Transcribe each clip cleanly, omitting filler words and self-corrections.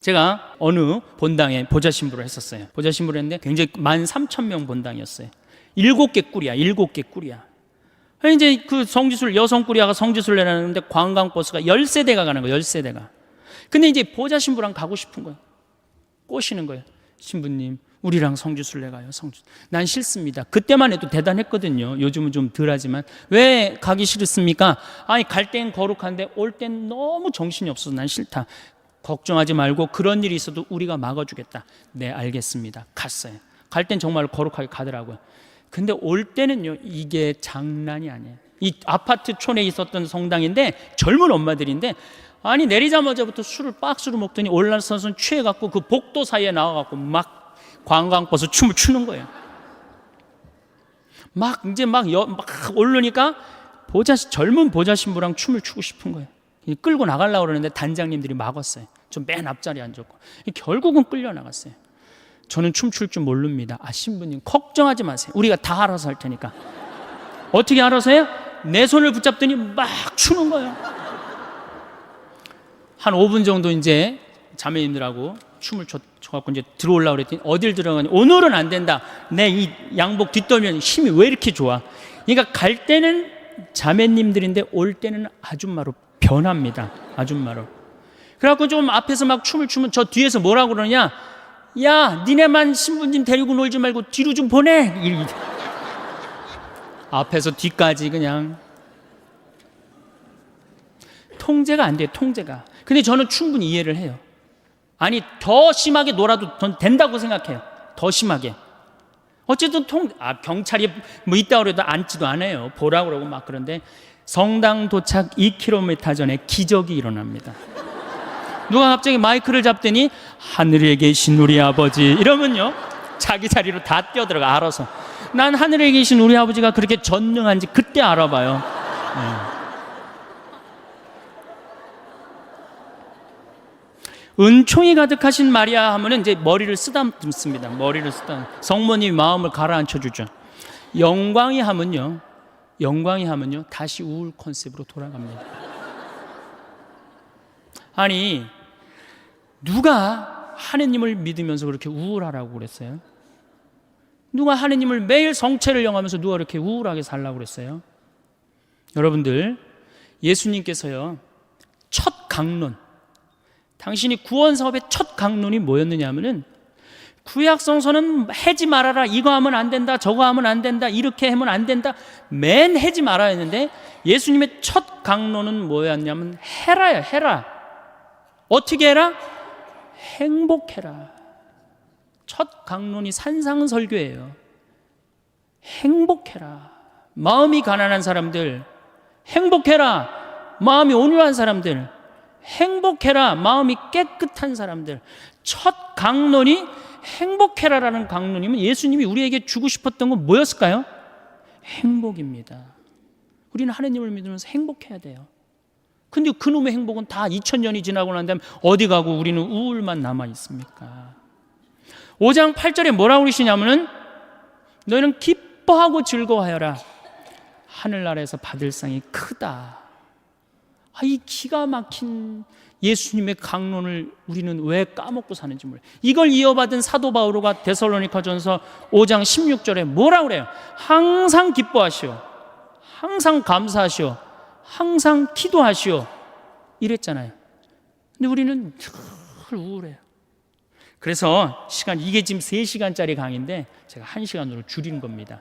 제가 어느 본당에 보좌신부를 했었어요. 보좌신부를 했는데 굉장히 13,000명 본당이었어요. 7개 꾸리야, 7개 꾸리야. 이제 그 성지순례, 여성 꾸리아가 성지순례를 하는데 관광버스가 10세대가 가는 거예요, 10세대가. 근데 이제 보좌신부랑 가고 싶은 거예요. 꼬시는 거예요. 신부님, 우리랑 성지순례 가요, 난 싫습니다. 그때만 해도 대단했거든요. 요즘은 좀 덜하지만. 왜 가기 싫습니까? 아니, 갈 땐 거룩한데 올 땐 너무 정신이 없어서 난 싫다. 걱정하지 말고 그런 일이 있어도 우리가 막아주겠다. 네, 알겠습니다. 갔어요. 갈 땐 정말 거룩하게 가더라고요. 근데 올 때는요, 이게 장난이 아니에요. 이 아파트촌에 있었던 성당인데 젊은 엄마들인데, 아니 내리자마자부터 술을 박스로 먹더니 올라서서 취해갖고 그 복도 사이에 나와갖고 막 관광버스 춤을 추는 거예요. 막 오르니까 젊은 보좌신부랑 춤을 추고 싶은 거예요. 끌고 나가려고 그러는데 단장님들이 막았어요. 좀 맨 앞자리에 앉았고. 결국은 끌려 나갔어요. 저는 춤출 줄 모릅니다. 신부님 걱정하지 마세요. 우리가 다 알아서 할 테니까. 어떻게 알아서 해요? 내 손을 붙잡더니 막 추는 거예요. 한 5분 정도 이제 자매님들하고 춤을 춰갖고 이제 들어오려고 그랬더니 어딜 들어가니 오늘은 안 된다. 내 이 양복 뒷덜미는 힘이 왜 이렇게 좋아? 그러니까 갈 때는 자매님들인데 올 때는 아줌마로 변합니다. 아줌마로. 그래갖고 좀 앞에서 막 춤을 추면 저 뒤에서 뭐라고 그러냐? 야, 니네만 신부님 데리고 놀지 말고 뒤로 좀 보내. 앞에서 뒤까지 그냥 통제가 안 돼요. 통제가. 근데 저는 충분히 이해를 해요. 아니, 더 심하게 놀아도 전 된다고 생각해요. 더 심하게. 어쨌든 경찰이 뭐 있다 그래도 앉지도 않아요. 보라고 그러고 막. 그런데 성당 도착 2km 전에 기적이 일어납니다. 누가 갑자기 마이크를 잡더니 하늘에 계신 우리 아버지 이러면요, 자기 자리로 다 뛰어들어가. 알아서. 난 하늘에 계신 우리 아버지가 그렇게 전능한지 그때 알아봐요. 은총이 가득하신 마리아 하면은 이제 머리를 쓰다듬습니다. 머리를 성모님 마음을 가라앉혀 주죠. 영광이 하면요 다시 우울 컨셉으로 돌아갑니다. 아니, 누가 하느님을 믿으면서 그렇게 우울하라고 그랬어요? 누가 하느님을 매일 성체를 영하면서 누가 그렇게 우울하게 살라고 그랬어요? 여러분들, 예수님께서요, 첫 강론, 당신이 구원 사업의 첫 강론이 뭐였느냐 하면은, 구약성서는 해지 말아라, 이거 하면 안 된다, 저거 하면 안 된다, 이렇게 하면 안 된다, 맨 해지 말아야 했는데, 예수님의 첫 강론은 뭐였냐면 해라야. 해라. 어떻게 해라? 행복해라. 첫 강론이 산상설교예요. 행복해라. 마음이 가난한 사람들 행복해라. 마음이 온유한 사람들 행복해라. 마음이 깨끗한 사람들. 첫 강론이 행복해라라는 강론이면 예수님이 우리에게 주고 싶었던 건 뭐였을까요? 행복입니다. 우리는 하나님을 믿으면서 행복해야 돼요. 근데 그놈의 행복은 다 2000년이 지나고 난 다음에 어디 가고 우리는 우울만 남아 있습니까? 5장 8절에 뭐라고 그러시냐면은, 너희는 기뻐하고 즐거워하여라. 하늘나라에서 받을 상이 크다. 이 기가 막힌 예수님의 강론을 우리는 왜 까먹고 사는지 몰라요. 이걸 이어받은 사도 바오로가 데살로니가전서 5장 16절에 뭐라고 그래요? 항상 기뻐하시오, 항상 감사하시오, 항상 기도하시오, 이랬잖아요. 근데 우리는 늘 우울해요. 그래서 이게 지금 3시간짜리 강의인데 제가 1시간으로 줄인 겁니다.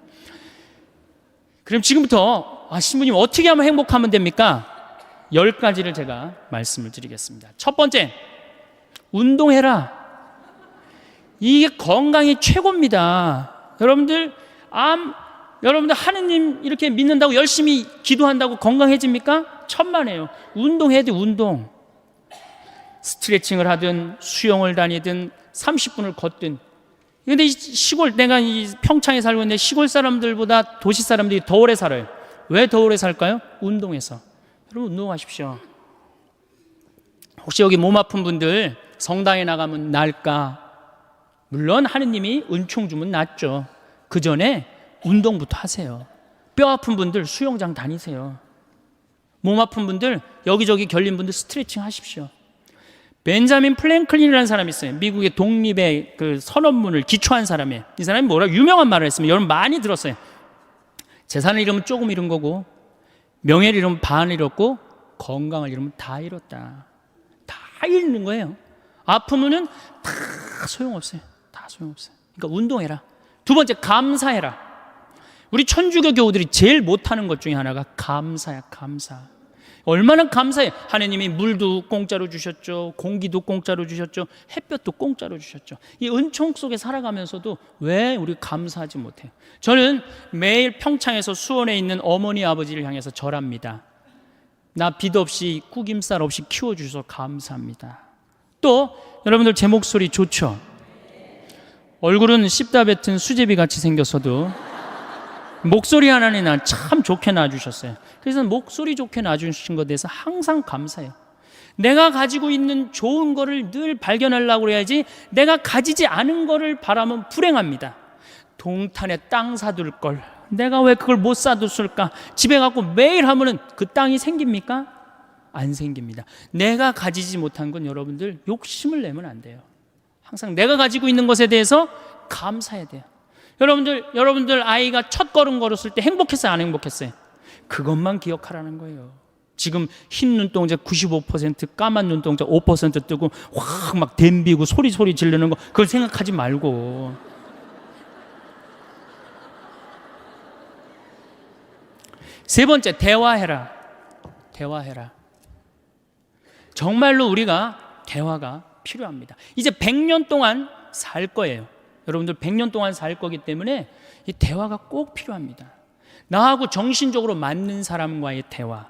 그럼 지금부터 신부님 어떻게 하면 행복하면 됩니까? 10가지를 제가 말씀을 드리겠습니다. 첫 번째, 운동해라. 이게 건강이 최고입니다. 여러분들 하느님 이렇게 믿는다고 열심히 기도한다고 건강해집니까? 천만에요. 운동해야 돼. 운동. 스트레칭을 하든 수영을 다니든 30분을 걷든. 근데 내가 평창에 살고 있는데 시골 사람들보다 도시 사람들이 더 오래 살아요. 왜 더 오래 살까요? 운동해서. 여러분, 운동하십시오. 혹시 여기 몸 아픈 분들 성당에 나가면 나을까? 물론 하느님이 은총 주면 낫죠. 그 전에 운동부터 하세요. 뼈 아픈 분들 수영장 다니세요. 몸 아픈 분들, 여기저기 결린 분들 스트레칭 하십시오. 벤자민 플랭클린이라는 사람이 있어요. 미국의 독립의 그 선언문을 기초한 사람이에요. 이 사람이 뭐라 유명한 말을 했습니다. 여러분 많이 들었어요. 재산을 잃으면 조금 잃은 거고, 명예를 잃으면 반 잃었고, 건강을 잃으면 다 잃었다. 다 잃는 거예요. 아프면은 다 소용없어요. 다 소용없어요. 그러니까 운동해라. 두 번째, 감사해라. 우리 천주교 교우들이 제일 못하는 것 중에 하나가 감사야, 감사. 얼마나 감사해. 하나님이 물도 공짜로 주셨죠. 공기도 공짜로 주셨죠. 햇볕도 공짜로 주셨죠. 이 은총 속에 살아가면서도 왜 우리 감사하지 못해요? 저는 매일 평창에서 수원에 있는 어머니 아버지를 향해서 절합니다. 나 빚 없이 구김살 없이 키워주셔서 감사합니다. 또 여러분들 제 목소리 좋죠? 얼굴은 씹다 뱉은 수제비 같이 생겼어도 목소리 하나는 난 참 좋게 낳아주셨어요. 그래서 목소리 좋게 낳아주신 것에 대해서 항상 감사해요. 내가 가지고 있는 좋은 거를 늘 발견하려고 해야지, 내가 가지지 않은 거를 바라면 불행합니다. 동탄에 땅 사둘 걸 내가 왜 그걸 못 사뒀을까? 집에 갖고 매일 하면은 그 땅이 생깁니까? 안 생깁니다. 내가 가지지 못한 건 여러분들 욕심을 내면 안 돼요. 항상 내가 가지고 있는 것에 대해서 감사해야 돼요. 여러분들 아이가 첫 걸음 걸었을 때 행복했어요, 안 행복했어요? 그것만 기억하라는 거예요. 지금 흰 눈동자 95%, 까만 눈동자 5% 뜨고 확 막 댐비고 소리 지르는 거, 그걸 생각하지 말고. 세 번째, 대화해라. 대화해라. 정말로 우리가 대화가 필요합니다. 이제 100년 동안 살 거예요. 여러분들 100년 동안 살 거기 때문에 이 대화가 꼭 필요합니다. 나하고 정신적으로 맞는 사람과의 대화,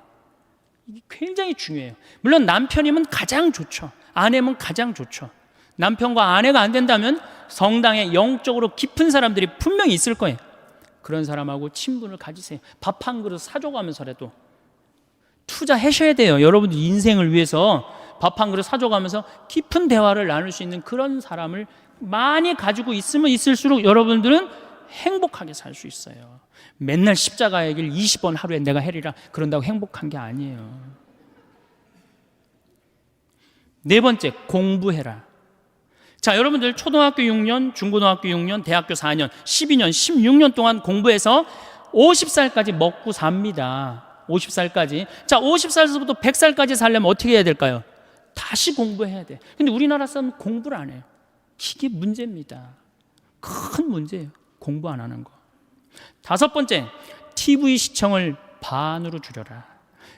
이게 굉장히 중요해요. 물론 남편이면 가장 좋죠. 아내면 가장 좋죠. 남편과 아내가 안 된다면 성당에 영적으로 깊은 사람들이 분명히 있을 거예요. 그런 사람하고 친분을 가지세요. 밥 한 그릇 사줘가면서라도 투자하셔야 돼요. 여러분들 인생을 위해서 밥 한 그릇 사줘가면서 깊은 대화를 나눌 수 있는 그런 사람을 많이 가지고 있으면 있을수록 여러분들은 행복하게 살 수 있어요. 맨날 십자가의 길 20번 하루에 내가 해리라 그런다고 행복한 게 아니에요. 네 번째, 공부해라. 자, 여러분들 초등학교 6년, 중고등학교 6년, 대학교 4년, 12년, 16년 동안 공부해서 50살까지 먹고 삽니다. 50살까지. 자, 50살에서부터 100살까지 살려면 어떻게 해야 될까요? 다시 공부해야 돼. 근데 우리나라 사람은 공부를 안 해요. 이게 문제입니다. 큰 문제예요. 공부 안 하는 거. 다섯 번째, TV 시청을 반으로 줄여라.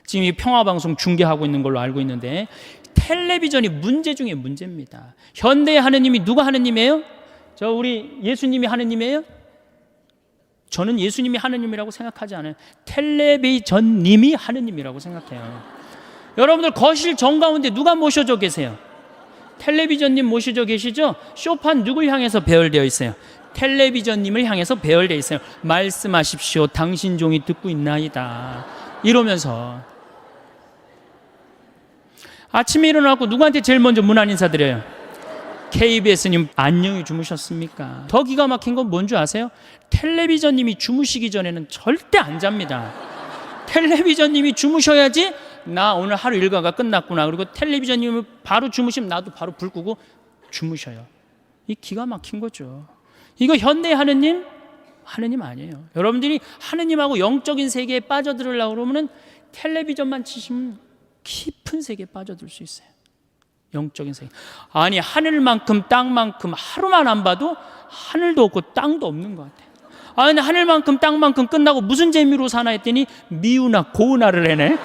지금 이 평화방송 중계하고 있는 걸로 알고 있는데 텔레비전이 문제 중에 문제입니다. 현대의 하느님이 누가 하느님이에요? 우리 예수님이 하느님이에요? 저는 예수님이 하느님이라고 생각하지 않아요. 텔레비전님이 하느님이라고 생각해요. 여러분들 거실 정가운데 누가 모셔져 계세요? 텔레비전님 모셔져 계시죠? 쇼판 누굴 향해서 배열되어 있어요? 텔레비전님을 향해서 배열되어 있어요. 말씀하십시오. 당신 종이 듣고 있나이다. 이러면서 아침에 일어나고 누구한테 제일 먼저 문안 인사드려요? KBS님 안녕히 주무셨습니까? 더 기가 막힌 건 뭔 줄 아세요? 텔레비전님이 주무시기 전에는 절대 안 잡니다. 텔레비전님이 주무셔야지 나 오늘 하루 일과가 끝났구나. 그리고 텔레비전님이 바로 주무시면 나도 바로 불 끄고 주무셔요. 이 기가 막힌 거죠. 이거 현대 하느님? 하느님 아니에요. 여러분들이 하느님하고 영적인 세계에 빠져들으려고 그러면 텔레비전만 치시면 깊은 세계에 빠져들 수 있어요. 영적인 세계. 아니, 하늘만큼 땅만큼 하루만 안 봐도 하늘도 없고 땅도 없는 것 같아요. 아니, 하늘만큼 땅만큼 끝나고 무슨 재미로 사나 했더니 미우나 고우나를 해네.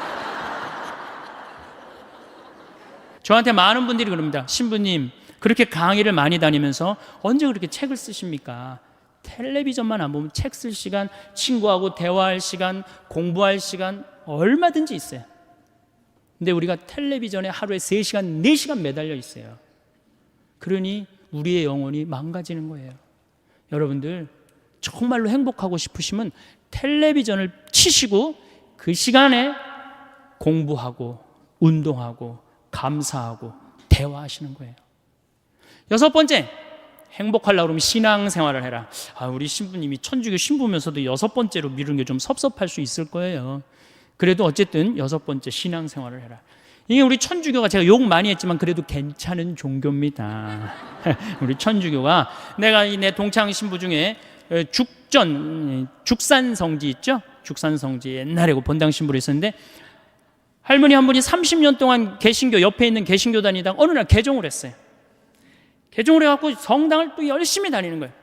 저한테 많은 분들이 그럽니다. 신부님, 그렇게 강의를 많이 다니면서 언제 그렇게 책을 쓰십니까? 텔레비전만 안 보면 책 쓸 시간, 친구하고 대화할 시간, 공부할 시간 얼마든지 있어요. 근데 우리가 텔레비전에 하루에 3시간, 4시간 매달려 있어요. 그러니 우리의 영혼이 망가지는 거예요. 여러분들 정말로 행복하고 싶으시면 텔레비전을 치시고 그 시간에 공부하고 운동하고 감사하고 대화하시는 거예요. 여섯 번째, 행복하려고 그러면 신앙생활을 해라. 우리 신부님이 천주교 신부면서도 여섯 번째로 미루는 게 좀 섭섭할 수 있을 거예요. 그래도 어쨌든 여섯 번째, 신앙생활을 해라. 이게 우리 천주교가, 제가 욕 많이 했지만 그래도 괜찮은 종교입니다. 우리 천주교가, 내가 내 동창 신부 중에 죽산성지 있죠? 죽산성지 옛날에 그 본당 신부를 했었는데, 할머니 한 분이 30년 동안 개신교, 옆에 있는 개신교 다니다가 어느 날 개종을 했어요. 개종을 해갖고 성당을 또 열심히 다니는 거예요.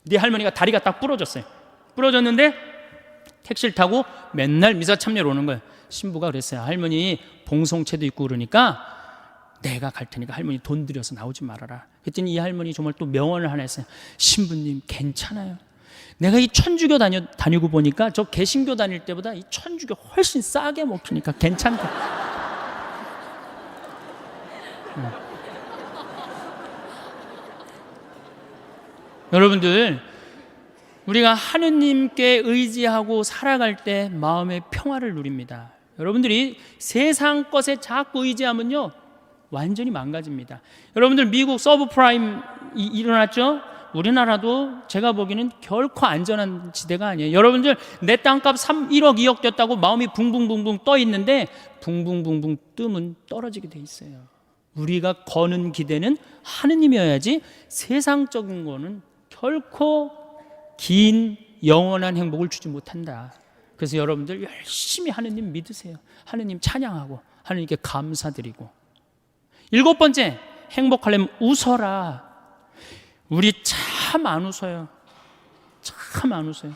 네 할머니가 다리가 딱 부러졌어요. 부러졌는데 택시를 타고 맨날 미사 참여를 오는 거예요. 신부가 그랬어요. 할머니 봉송체도 있고 그러니까 내가 갈 테니까 할머니 돈 들여서 나오지 말아라. 그랬더니 이 할머니 정말 또 명언을 하나 했어요. 신부님 괜찮아요. 내가 이 천주교 다니고 보니까 저 개신교 다닐 때보다 이 천주교 훨씬 싸게 먹히니까 괜찮다. 여러분들, 우리가 하느님께 의지하고 살아갈 때 마음의 평화를 누립니다. 여러분들이 세상 것에 자꾸 의지하면요 완전히 망가집니다. 여러분들, 미국 서브프라임 일어났죠? 우리나라도 제가 보기에는 결코 안전한 지대가 아니에요. 여러분들, 내 땅값 1억 2억 됐다고 마음이 붕붕붕붕 떠 있는데 붕붕붕붕 뜨면 떨어지게 돼 있어요. 우리가 거는 기대는 하느님이어야지 세상적인 거는 결코 긴 영원한 행복을 주지 못한다. 그래서 여러분들 열심히 하느님 믿으세요. 하느님 찬양하고 하느님께 감사드리고. 7번째, 행복하려면 웃어라. 우리 참 안 웃어요. 참 안 웃어요.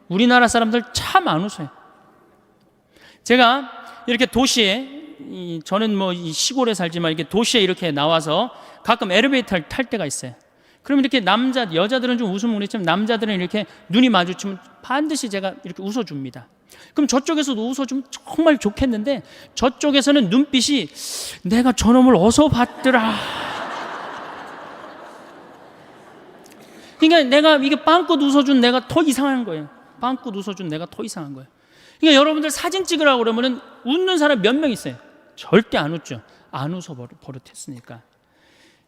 우리나라 사람들 참 안 웃어요. 제가 이렇게 도시에, 저는 뭐 이 시골에 살지만 이렇게 도시에 이렇게 나와서 가끔 엘리베이터를 탈 때가 있어요. 그럼 이렇게 여자들은 좀 웃으면 그렇지만 남자들은 이렇게 눈이 마주치면 반드시 제가 이렇게 웃어줍니다. 그럼 저쪽에서도 웃어주면 정말 좋겠는데 저쪽에서는 눈빛이 내가 저놈을 어서 봤더라. 그러니까 내가 이게 빵긋 웃어준 내가 더 이상한 거예요. 빵긋 웃어준 내가 더 이상한 거예요. 그러니까 여러분들 사진 찍으라고 그러면은 웃는 사람 몇 명 있어요? 절대 안 웃죠. 안 웃어 버릇했으니까.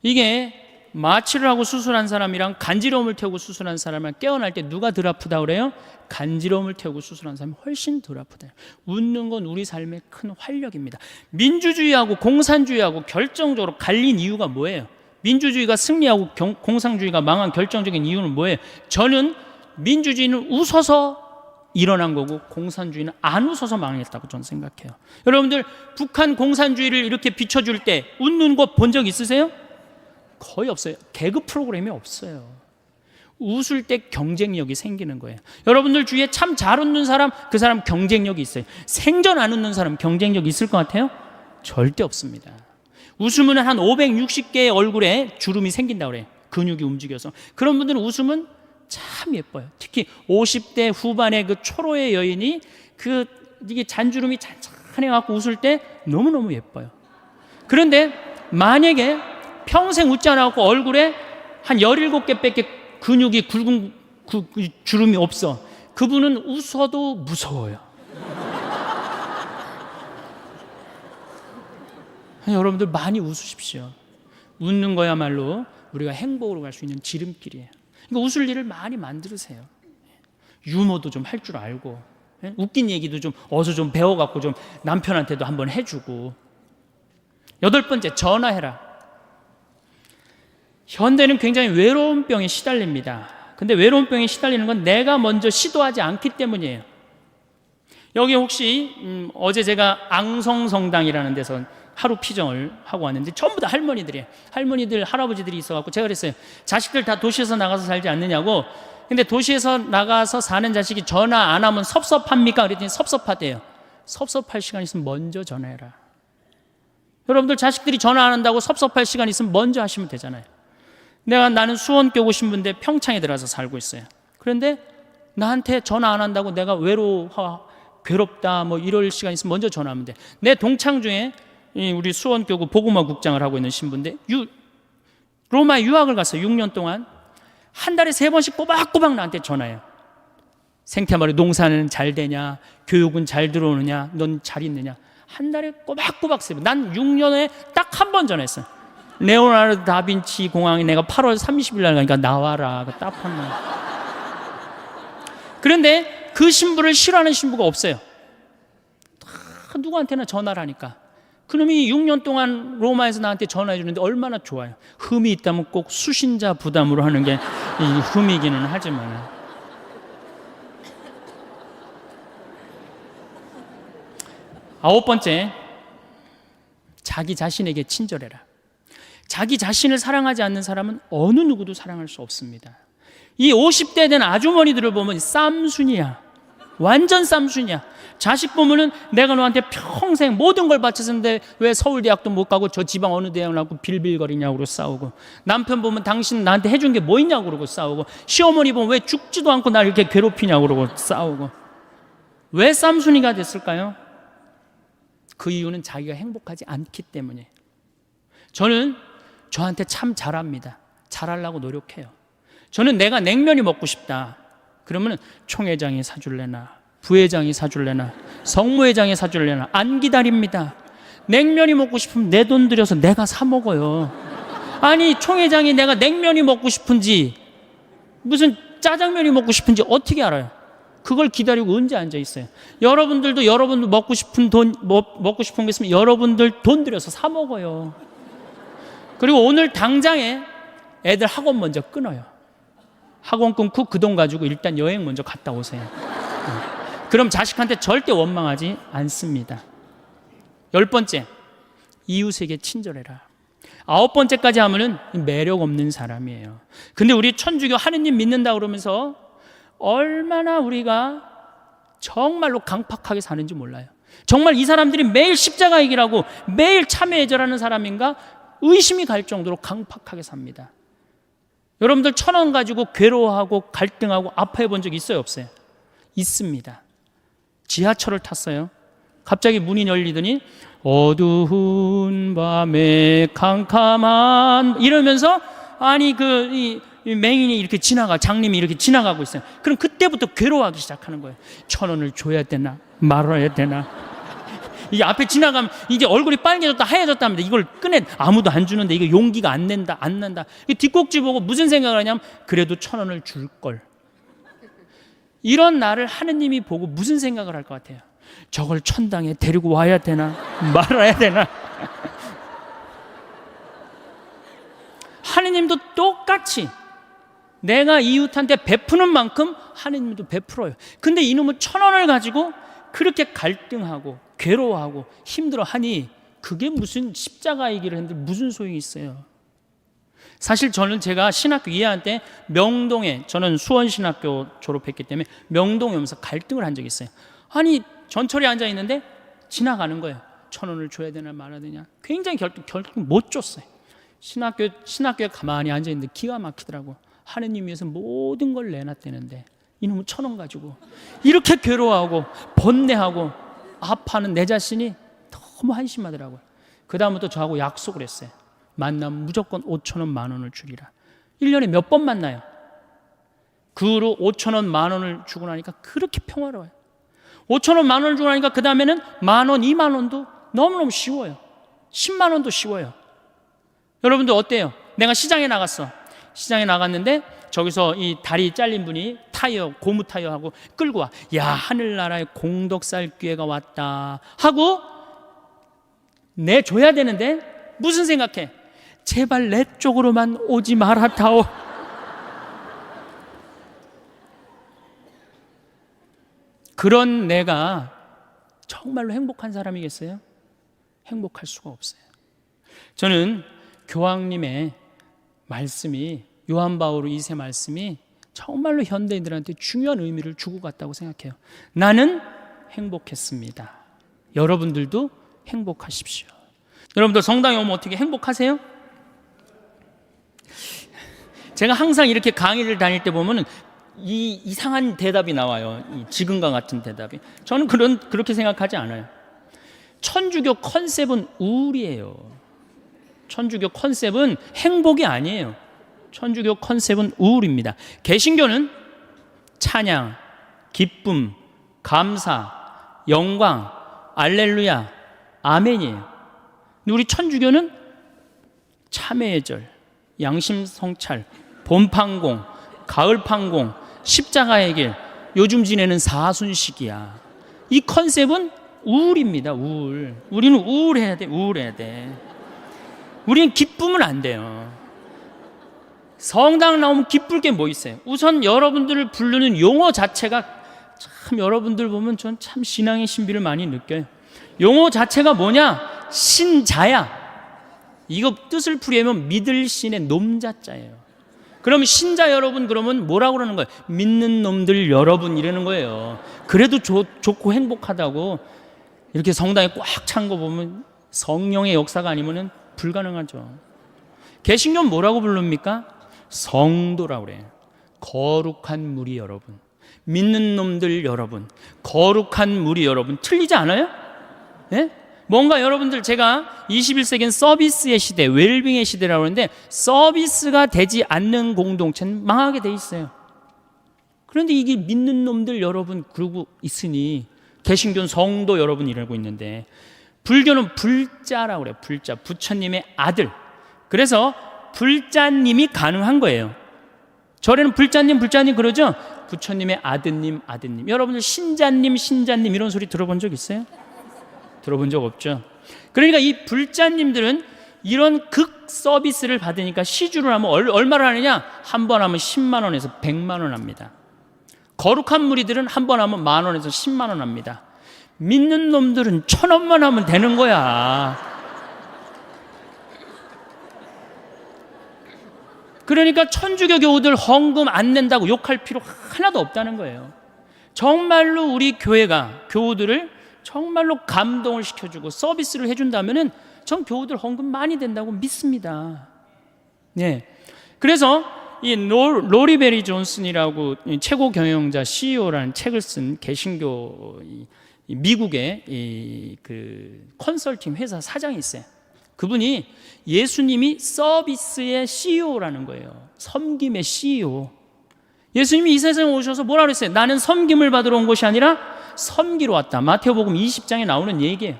이게 마취를 하고 수술한 사람이랑 간지러움을 태우고 수술한 사람이랑 깨어날 때 누가 덜 아프다 그래요? 간지러움을 태우고 수술한 사람이 훨씬 덜 아프다. 웃는 건 우리 삶의 큰 활력입니다. 민주주의하고 공산주의하고 결정적으로 갈린 이유가 뭐예요? 민주주의가 승리하고 공산주의가 망한 결정적인 이유는 뭐예요? 저는 민주주의는 웃어서 일어난 거고 공산주의는 안 웃어서 망했다고 저는 생각해요. 여러분들, 북한 공산주의를 이렇게 비춰줄 때 웃는 거 본 적 있으세요? 거의 없어요. 개그 프로그램이 없어요. 웃을 때 경쟁력이 생기는 거예요. 여러분들 주위에 참 잘 웃는 사람, 그 사람 경쟁력이 있어요. 생전 안 웃는 사람 경쟁력이 있을 것 같아요? 절대 없습니다. 웃으면 한 560개의 얼굴에 주름이 생긴다고 그래요. 근육이 움직여서. 그런 분들은 웃으면 참 예뻐요. 특히 50대 후반의 그 초로의 여인이 이게 잔주름이 잔잔해갖고 웃을 때 너무너무 예뻐요. 그런데 만약에 평생 웃지 않았고 얼굴에 한 17개밖에 근육이 굵은 주름이 없어. 그분은 웃어도 무서워요. 여러분들 많이 웃으십시오. 웃는 거야말로 우리가 행복으로 갈 수 있는 지름길이에요. 그러니까 웃을 일을 많이 만들으세요. 유머도 좀 할 줄 알고, 웃긴 얘기도 좀 어서 좀 배워갖고 좀 남편한테도 한번 해주고. 8번째, 전화해라. 현대는 굉장히 외로운 병에 시달립니다. 근데 외로운 병에 시달리는 건 내가 먼저 시도하지 않기 때문이에요. 여기 혹시 어제 제가 앙성성당이라는 데서 하루 피정을 하고 왔는데 전부 다 할머니들이에요. 할머니들, 할아버지들이 있어갖고 제가 그랬어요. 자식들 다 도시에서 나가서 살지 않느냐고. 근데 도시에서 나가서 사는 자식이 전화 안 하면 섭섭합니까? 그랬더니 섭섭하대요. 섭섭할 시간 있으면 먼저 전화해라. 여러분들, 자식들이 전화 안 한다고 섭섭할 시간 있으면 먼저 하시면 되잖아요. 나는 수원교구 신부인데 평창에 들어가서 살고 있어요. 그런데 나한테 전화 안 한다고 내가 괴롭다 뭐 이럴 시간 있으면 먼저 전화하면 돼. 내 동창 중에 우리 수원교구 복음화 국장을 하고 있는 신부인데 로마에 유학을 갔어요. 6년 동안 한 달에 3번씩 꼬박꼬박 나한테 전화해요. 생태마을에 농사는 잘 되냐, 교육은 잘 들어오느냐, 넌 잘 있느냐. 한 달에 꼬박꼬박 써요. 난 6년에 딱 한 번 전화했어요. 레오나르도 다빈치 공항에 내가 8월 30일 날 가니까 나와라. 딱 한 번. 그런데 그 신부를 싫어하는 신부가 없어요. 다 누구한테나 전화를 하니까. 그놈이 6년 동안 로마에서 나한테 전화해 주는데 얼마나 좋아요. 흠이 있다면 꼭 수신자 부담으로 하는 게 이 흠이기는 하지만. 아홉 번째, 자기 자신에게 친절해라. 자기 자신을 사랑하지 않는 사람은 어느 누구도 사랑할 수 없습니다. 이 50대 된 아주머니들을 보면 쌈순이야. 완전 쌈순이야. 자식 보면은 내가 너한테 평생 모든 걸 바쳤는데 왜 서울대학도 못 가고 저 지방 어느 대학 나고 빌빌거리냐고 그러고 싸우고, 남편 보면 당신 나한테 해준 게 뭐 있냐고 그러고 싸우고, 시어머니 보면 왜 죽지도 않고 날 이렇게 괴롭히냐고 그러고 싸우고. 왜 쌈순이가 됐을까요? 그 이유는 자기가 행복하지 않기 때문에. 저는 저한테 참 잘합니다. 잘하려고 노력해요. 저는 내가 냉면이 먹고 싶다 그러면 총회장이 사줄래나 부회장이 사줄래나 성무회장이 사줄래나 안 기다립니다. 냉면이 먹고 싶으면 내 돈 들여서 내가 사 먹어요. 아니, 총회장이 내가 냉면이 먹고 싶은지 무슨 짜장면이 먹고 싶은지 어떻게 알아요? 그걸 기다리고 언제 앉아 있어요? 여러분들도 여러분들 먹고 싶은 먹고 싶은 게 있으면 여러분들 돈 들여서 사 먹어요. 그리고 오늘 당장에 애들 학원 먼저 끊어요. 학원 끊고 그 돈 가지고 일단 여행 먼저 갔다 오세요. 그럼 자식한테 절대 원망하지 않습니다. 10번째, 이웃에게 친절해라. 9번째까지 하면은 매력 없는 사람이에요. 근데 우리 천주교 하느님 믿는다 그러면서 얼마나 우리가 정말로 강팍하게 사는지 몰라요. 정말 이 사람들이 매일 십자가 얘기라고 매일 참회 예절하는 사람인가 의심이 갈 정도로 강팍하게 삽니다. 여러분들 1,000원 가지고 괴로워하고 갈등하고 아파해 본 적 있어요, 없어요? 있습니다. 지하철을 탔어요. 갑자기 문이 열리더니 어두운 밤에 캄캄한 이러면서, 아니 이 맹인이 이렇게 장님이 이렇게 지나가고 있어요. 그럼 그때부터 괴로워하기 시작하는 거예요. 1,000원을 줘야 되나 말아야 되나. 이게 앞에 지나가면 이제 얼굴이 빨개졌다 하얘졌다 합니다. 이걸 꺼내, 아무도 안 주는데 이게 용기가 안 난다. 뒷꼭지 보고 무슨 생각을 하냐면 그래도 1,000원을 줄 걸. 이런 나를 하느님이 보고 무슨 생각을 할 것 같아요? 저걸 천당에 데리고 와야 되나 말아야 되나. 하느님도 똑같이 내가 이웃한테 베푸는 만큼 하느님도 베풀어요. 근데 이놈은 1,000원을 가지고 그렇게 갈등하고 괴로워하고 힘들어하니 그게 무슨 십자가의 길을 했는데 무슨 소용이 있어요? 사실 저는 제가 신학교 2학년 때 명동에, 저는 수원신학교 졸업했기 때문에 명동에 오면서 갈등을 한 적이 있어요. 아니, 전철에 앉아 있는데 지나가는 거예요. 1,000원을 줘야 되나 말아야 되냐. 굉장히 결국 못 줬어요. 신학교에 가만히 앉아 있는데 기가 막히더라고. 하느님 위해서 모든 걸 내놨대는데 이놈은 1,000원 가지고 이렇게 괴로워하고 번뇌하고 아파하는 내 자신이 너무 한심하더라고요. 그 다음부터 저하고 약속을 했어요. 만나면 무조건 5,000원, 10,000원을 주리라. 1년에 몇 번 만나요. 그 후로 5,000원, 10,000원을 주고 나니까 그렇게 평화로워요. 5,000원, 10,000원을 주고 나니까 그 다음에는 10,000원, 20,000원도 너무너무 쉬워요. 100,000원도 쉬워요. 여러분들 어때요? 내가 시장에 나갔어. 시장에 나갔는데 저기서 이 다리 잘린 분이 고무 타이어하고 끌고 와. 야, 하늘나라에 공덕살 기회가 왔다 하고 내줘야 되는데 무슨 생각해? 제발 내 쪽으로만 오지 말아다오. 그런 내가 정말로 행복한 사람이겠어요? 행복할 수가 없어요. 저는 교황님의 말씀이, 요한 바오로 2세 말씀이 정말로 현대인들한테 중요한 의미를 주고 갔다고 생각해요. 나는 행복했습니다. 여러분들도 행복하십시오. 여러분들 성당에 오면 어떻게 행복하세요? 제가 항상 이렇게 강의를 다닐 때 보면 이 이상한 대답이 나와요. 이 지금과 같은 대답이. 저는 그렇게 생각하지 않아요. 천주교 컨셉은 우울이에요. 천주교 컨셉은 행복이 아니에요. 천주교 컨셉은 우울입니다. 개신교는 찬양, 기쁨, 감사, 영광, 알렐루야, 아멘이에요. 근데 우리 천주교는 참회예절, 양심성찰, 봄판공, 가을판공, 십자가의 길, 요즘 지내는 사순식이야. 이 컨셉은 우울입니다. 우울. 우리는 우울해야 돼. 우울해야 돼. 우리는 기쁘면 안 돼요. 성당 나오면 기쁠 게 뭐 있어요? 우선 여러분들을 부르는 용어 자체가 참, 여러분들 보면 전 참 신앙의 신비를 많이 느껴요. 용어 자체가 뭐냐? 신자야. 이거 뜻을 풀이하면 믿을 신의 놈자자예요. 그럼 신자 여러분, 그러면 뭐라고 그러는 거예요? 믿는 놈들 여러분 이러는 거예요. 그래도 좋고 행복하다고. 이렇게 성당에 꽉 찬 거 보면 성령의 역사가 아니면 불가능하죠. 개신교는 뭐라고 부릅니까? 성도라고 그래요. 거룩한 무리 여러분, 믿는 놈들 여러분, 거룩한 무리 여러분. 틀리지 않아요? 예? 뭔가 여러분들, 제가 21세기는 서비스의 시대, 웰빙의 시대라고 하는데, 서비스가 되지 않는 공동체는 망하게 돼 있어요. 그런데 이게 믿는 놈들 여러분 그러고 있으니, 개신교는 성도 여러분이라고 있는데, 불교는 불자라고 그래요. 불자, 부처님의 아들. 그래서 불자님이 가능한 거예요. 절에는 불자님 그러죠? 부처님의 아드님. 여러분들 신자님 이런 소리 들어본 적 있어요? 들어본 적 없죠? 그러니까 이 불자님들은 이런 극 서비스를 받으니까 시주를 하면 얼마를 하느냐? 한 번 하면 10만 원에서 100만 원 합니다. 거룩한 무리들은 한 번 하면 10,000 원에서 10만 원 합니다. 믿는 놈들은 1,000원만 하면 되는 거야. 그러니까 천주교 교우들 헌금 안 낸다고 욕할 필요 하나도 없다는 거예요. 정말로 우리 교회가 교우들을 정말로 감동을 시켜주고 서비스를 해준다면은 전 교우들 헌금 많이 된다고 믿습니다. 네. 그래서 이 로리 베리 존슨이라고 최고 경영자 CEO라는 책을 쓴 개신교 미국의 그 컨설팅 회사 사장이 있어요. 그분이 예수님이 서비스의 CEO라는 거예요. 섬김의 CEO. 예수님이 이 세상에 오셔서 뭐라 그랬어요? 나는 섬김을 받으러 온 것이 아니라 섬기러 왔다. 마태복음 20장에 나오는 얘기예요.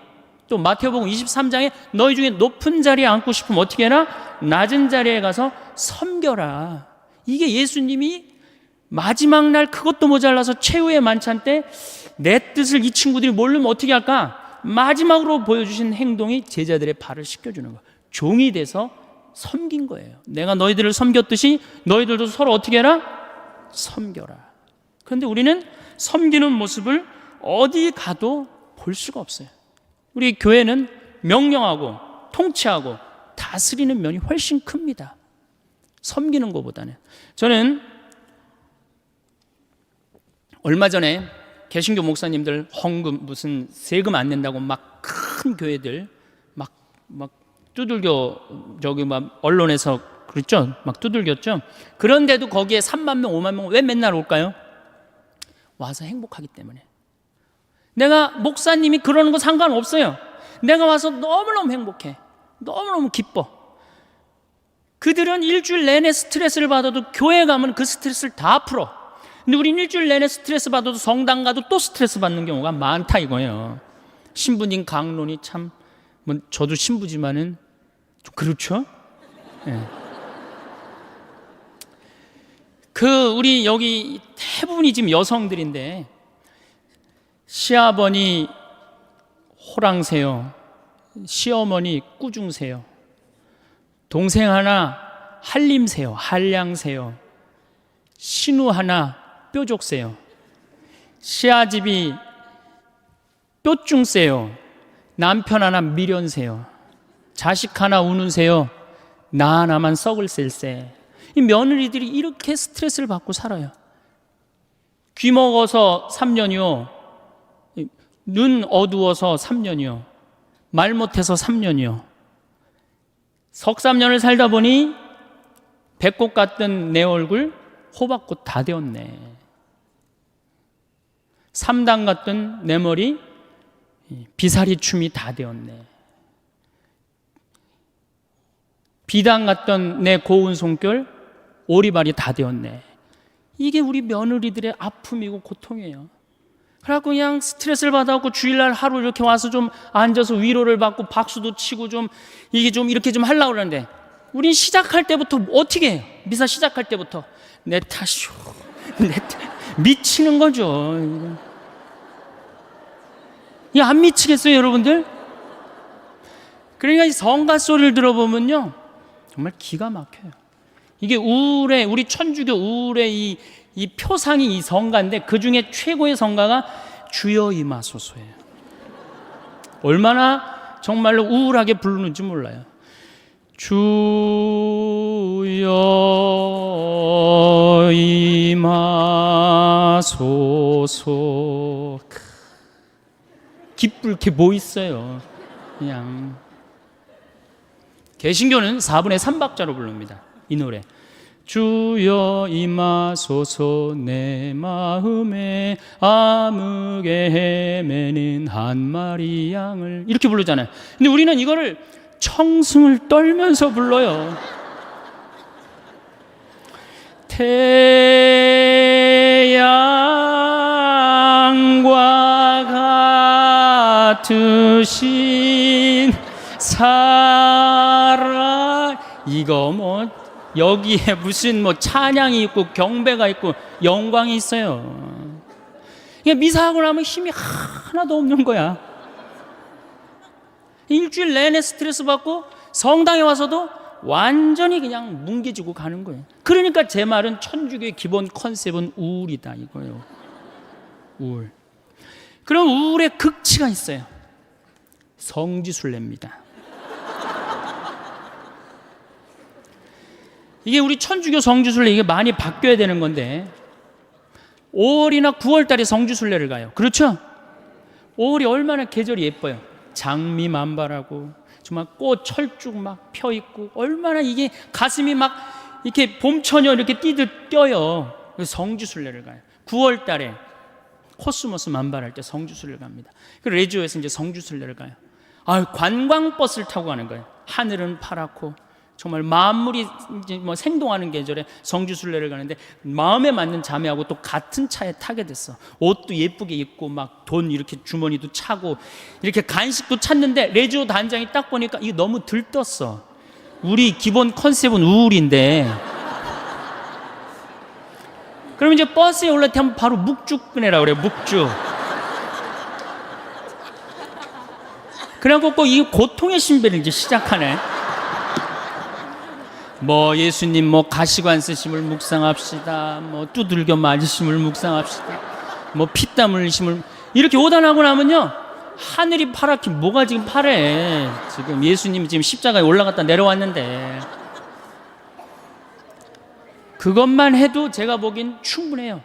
또 마태복음 23장에 너희 중에 높은 자리에 앉고 싶으면 어떻게 해라? 낮은 자리에 가서 섬겨라. 이게 예수님이 마지막 날 그것도 모자라서 최후의 만찬 때 내 뜻을 이 친구들이 모르면 어떻게 할까? 마지막으로 보여주신 행동이 제자들의 발을 씻겨주는 거예요. 종이 돼서 섬긴 거예요. 내가 너희들을 섬겼듯이 너희들도 서로 어떻게 해라? 섬겨라. 그런데 우리는 섬기는 모습을 어디 가도 볼 수가 없어요. 우리 교회는 명령하고 통치하고 다스리는 면이 훨씬 큽니다. 섬기는 것보다는. 저는 얼마 전에 개신교 목사님들 헌금 무슨 세금 안 낸다고 막 큰 교회들 막 두들겨, 저기 막 언론에서 그랬죠? 막 두들겼죠? 그런데도 거기에 3만 명, 5만 명 왜 맨날 올까요? 와서 행복하기 때문에. 내가 목사님이 그러는 거 상관없어요. 내가 와서 너무너무 행복해. 너무너무 기뻐. 그들은 일주일 내내 스트레스를 받아도 교회 가면 그 스트레스를 다 풀어. 근데 우린 일주일 내내 스트레스 받아도 성당 가도 또 스트레스 받는 경우가 많다 이거예요. 신부님 강론이 참, 뭐 저도 신부지만은 좀 그렇죠? 네. 우리 여기 대부분이 지금 여성들인데, 시아버니 호랑새요, 시어머니 꾸중새요, 동생 하나 한림새요, 한량새요, 신우 하나 뾰족새요, 시아집이 뾰중새요, 남편 하나 미련새요, 자식 하나 우는새요, 나 하나만 썩을 셀새. 이 며느리들이 이렇게 스트레스를 받고 살아요. 귀 먹어서 3년이요, 눈 어두워서 3년이요, 말 못해서 3년이요. 석삼년을 살다 보니 배꼽 같던 내 얼굴 호박꽃 다 되었네. 3단 같던 내 머리 비사리 춤이 다 되었네. 비단 같던 내 고운 손결 오리발이 다 되었네. 이게 우리 며느리들의 아픔이고 고통이에요. 그래갖고 그냥 스트레스를 받아갖고 주일날 하루 이렇게 와서 좀 앉아서 위로를 받고 박수도 치고 좀 이게 좀 이렇게 좀 하려고 그러는데, 우린 시작할 때부터 어떻게 해요? 미사 시작할 때부터 내 탓이요, 내 탓, 미치는 거죠. 이 안 미치겠어요, 여러분들? 그러니까 이 성가 소리를 들어보면요, 정말 기가 막혀요. 이게 우울의, 우리 천주교 우울의 이 표상이 이 성가인데, 그 중에 최고의 성가가 주여 임하소서예요. 얼마나 정말로 우울하게 부르는지 몰라요. 주여 임하소서. 기쁠 게 뭐 있어요. 그냥. 개신교는 4분의 3박자로 부릅니다, 이 노래. 주여 임하소서 내 마음에 아무게 헤매는 한 마리 양을, 이렇게 부르잖아요. 근데 우리는 이거를 청승을 떨면서 불러요. 태양과 같으신 사랑, 이거 뭐 여기에 무슨 뭐 찬양이 있고 경배가 있고 영광이 있어요. 그러니까 미사하고 나면 힘이 하나도 없는 거야. 일주일 내내 스트레스 받고 성당에 와서도 완전히 그냥 뭉개지고 가는 거예요. 그러니까 제 말은 천주교의 기본 컨셉은 우울이다 이거예요. 우울. 그럼 우울의 극치가 있어요. 성지순례입니다. 이게 우리 천주교 성지순례, 이게 많이 바뀌어야 되는 건데 5월이나 9월 달에 성지순례를 가요. 그렇죠? 5월이 얼마나 계절이 예뻐요. 장미 만발하고 정말 꽃 철쭉 막 펴 있고 얼마나 이게 가슴이 막 이렇게 봄처녀 이렇게 뛰듯 뛰어요. 그래서 성지순례를 가요. 9월 달에 코스모스 만발할 때 성지순례를 갑니다. 그리고 레지오에서 이제 성지순례를 가요. 관광버스를 타고 가는 거예요. 하늘은 파랗고 정말 만물이 이제 뭐 생동하는 계절에 성지순례를 가는데 마음에 맞는 자매하고 또 같은 차에 타게 됐어. 옷도 예쁘게 입고 막 돈 이렇게 주머니도 차고 이렇게 간식도 찾는데 레지오 단장이 딱 보니까 이거 너무 들떴어. 우리 기본 컨셉은 우울인데. 그럼 이제 버스에 올라올 때 하면 바로 묵죽 꺼내라 그래. 묵죽. 그래갖고 꼭 이 고통의 신배를 이제 시작하네. 뭐 예수님 뭐 가시관 쓰심을 묵상합시다. 뭐 두들겨 맞으심을 묵상합시다. 뭐 피땀 흘리심을, 이렇게 오단하고 나면요 하늘이 파랗게, 뭐가 지금 파래. 지금 예수님이 지금 십자가에 올라갔다 내려왔는데 그것만 해도 제가 보기엔 충분해요.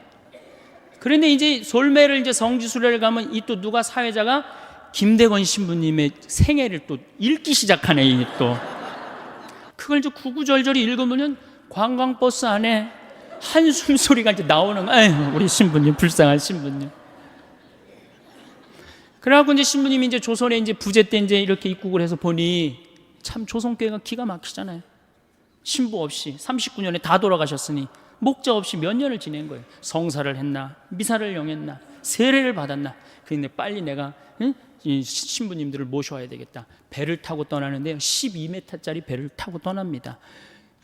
그런데 이제 솔매를 이제 성지순례를 가면 이 또 누가 사회자가 김대건 신부님의 생애를 또 읽기 시작하네. 이게 또 그걸 이제 구구절절히 읽으면 관광버스 안에 한숨 소리가 이제 나오는 거예요. 아유, 우리 신부님, 불쌍한 신부님. 그래갖고 이제 신부님이 이제 조선에 이제 부제 때 이제 이렇게 입국을 해서 보니 참 조선교회가 기가 막히잖아요. 신부 없이 39년에 다 돌아가셨으니 목자 없이 몇 년을 지낸 거예요. 성사를 했나, 미사를 영했나, 세례를 받았나. 그런데 빨리 내가 이 신부님들을 모셔야 되겠다. 배를 타고 떠나는데요, 12m짜리 배를 타고 떠납니다.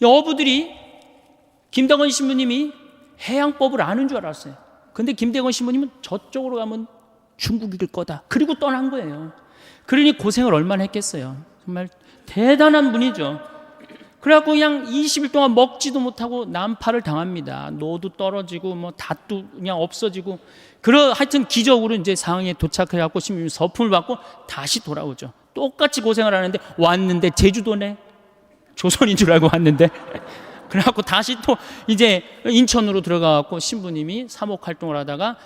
어부들이 김대건 신부님이 해양법을 아는 줄 알았어요. 근데 김대건 신부님은 저쪽으로 가면 중국일 거다. 그리고 떠난 거예요. 그러니 고생을 얼마나 했겠어요. 정말 대단한 분이죠. 그래갖고 그냥 20일 동안 먹지도 못하고 난파를 당합니다. 노도 떨어지고 뭐 닷도 그냥 없어지고. 하여튼 기적으로 이제 상해에 도착해갖고 신부님 서품을 받고 다시 돌아오죠. 똑같이 고생을 하는데 왔는데 제주도네. 조선인 줄 알고 왔는데. 그래갖고 다시 또 이제 인천으로 들어가갖고 신부님이 사목 활동을 하다가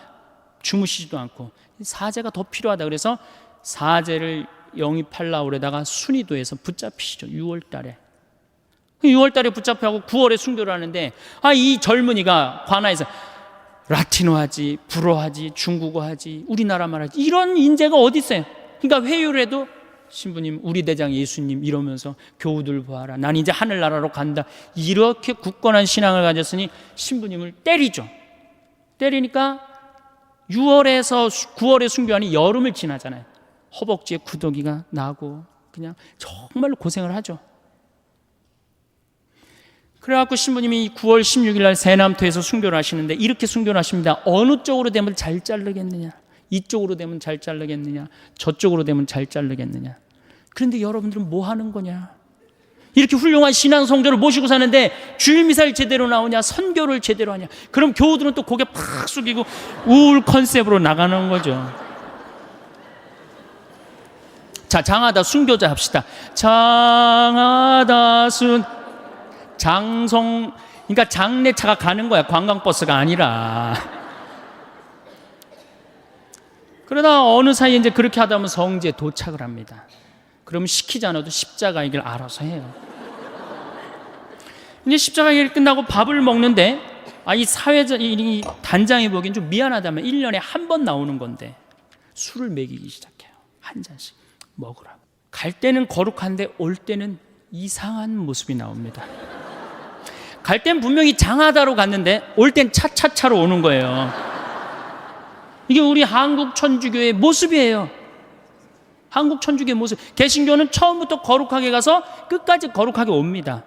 주무시지도 않고 사제가 더 필요하다 그래서 사제를 영입하려고 그러다가 순위도에서 붙잡히시죠. 6월 달에. 6월 달에 붙잡혀하고 9월에 순교를 하는데 이 젊은이가 관아에서 라틴어 하지, 불어 하지, 중국어 하지, 우리나라 말 하지, 이런 인재가 어디 있어요. 그러니까 회유를 해도 신부님, 우리 대장 예수님 이러면서 교우들 보아라, 난 이제 하늘나라로 간다, 이렇게 굳건한 신앙을 가졌으니 신부님을 때리죠. 때리니까 6월에서 9월에 순교하니 여름을 지나잖아요. 허벅지에 구더기가 나고 그냥 정말로 고생을 하죠. 그래갖고 신부님이 9월 16일 날 세남토에서 순교를 하시는데 이렇게 순교를 하십니다. 어느 쪽으로 되면 잘 자르겠느냐, 이쪽으로 되면 잘 자르겠느냐, 저쪽으로 되면 잘 자르겠느냐. 그런데 여러분들은 뭐 하는 거냐? 이렇게 훌륭한 신앙 성도를 모시고 사는데 주일미사일 제대로 나오냐, 선교를 제대로 하냐. 그럼 교우들은 또 고개 팍 숙이고 우울 컨셉으로 나가는 거죠. 자, 장하다 순교자 합시다. 장하다 장성, 그러니까 장례차가 가는 거야, 관광버스가 아니라. 그러다 어느 사이에 이제 그렇게 하다 보면 성지에 도착을 합니다. 그러면 시키지 않아도 십자가 얘기를 알아서 해요. 이제 십자가 얘기를 끝나고 밥을 먹는데, 이 사회자, 이 단장이 보기엔 좀 미안하다면 1년에 한 번 나오는 건데 술을 먹이기 시작해요. 한 잔씩 먹으라고. 갈 때는 거룩한데 올 때는 이상한 모습이 나옵니다. 갈 땐 분명히 장하다로 갔는데 올 땐 차차차로 오는 거예요. 이게 우리 한국 천주교의 모습이에요. 한국 천주교의 모습. 개신교는 처음부터 거룩하게 가서 끝까지 거룩하게 옵니다.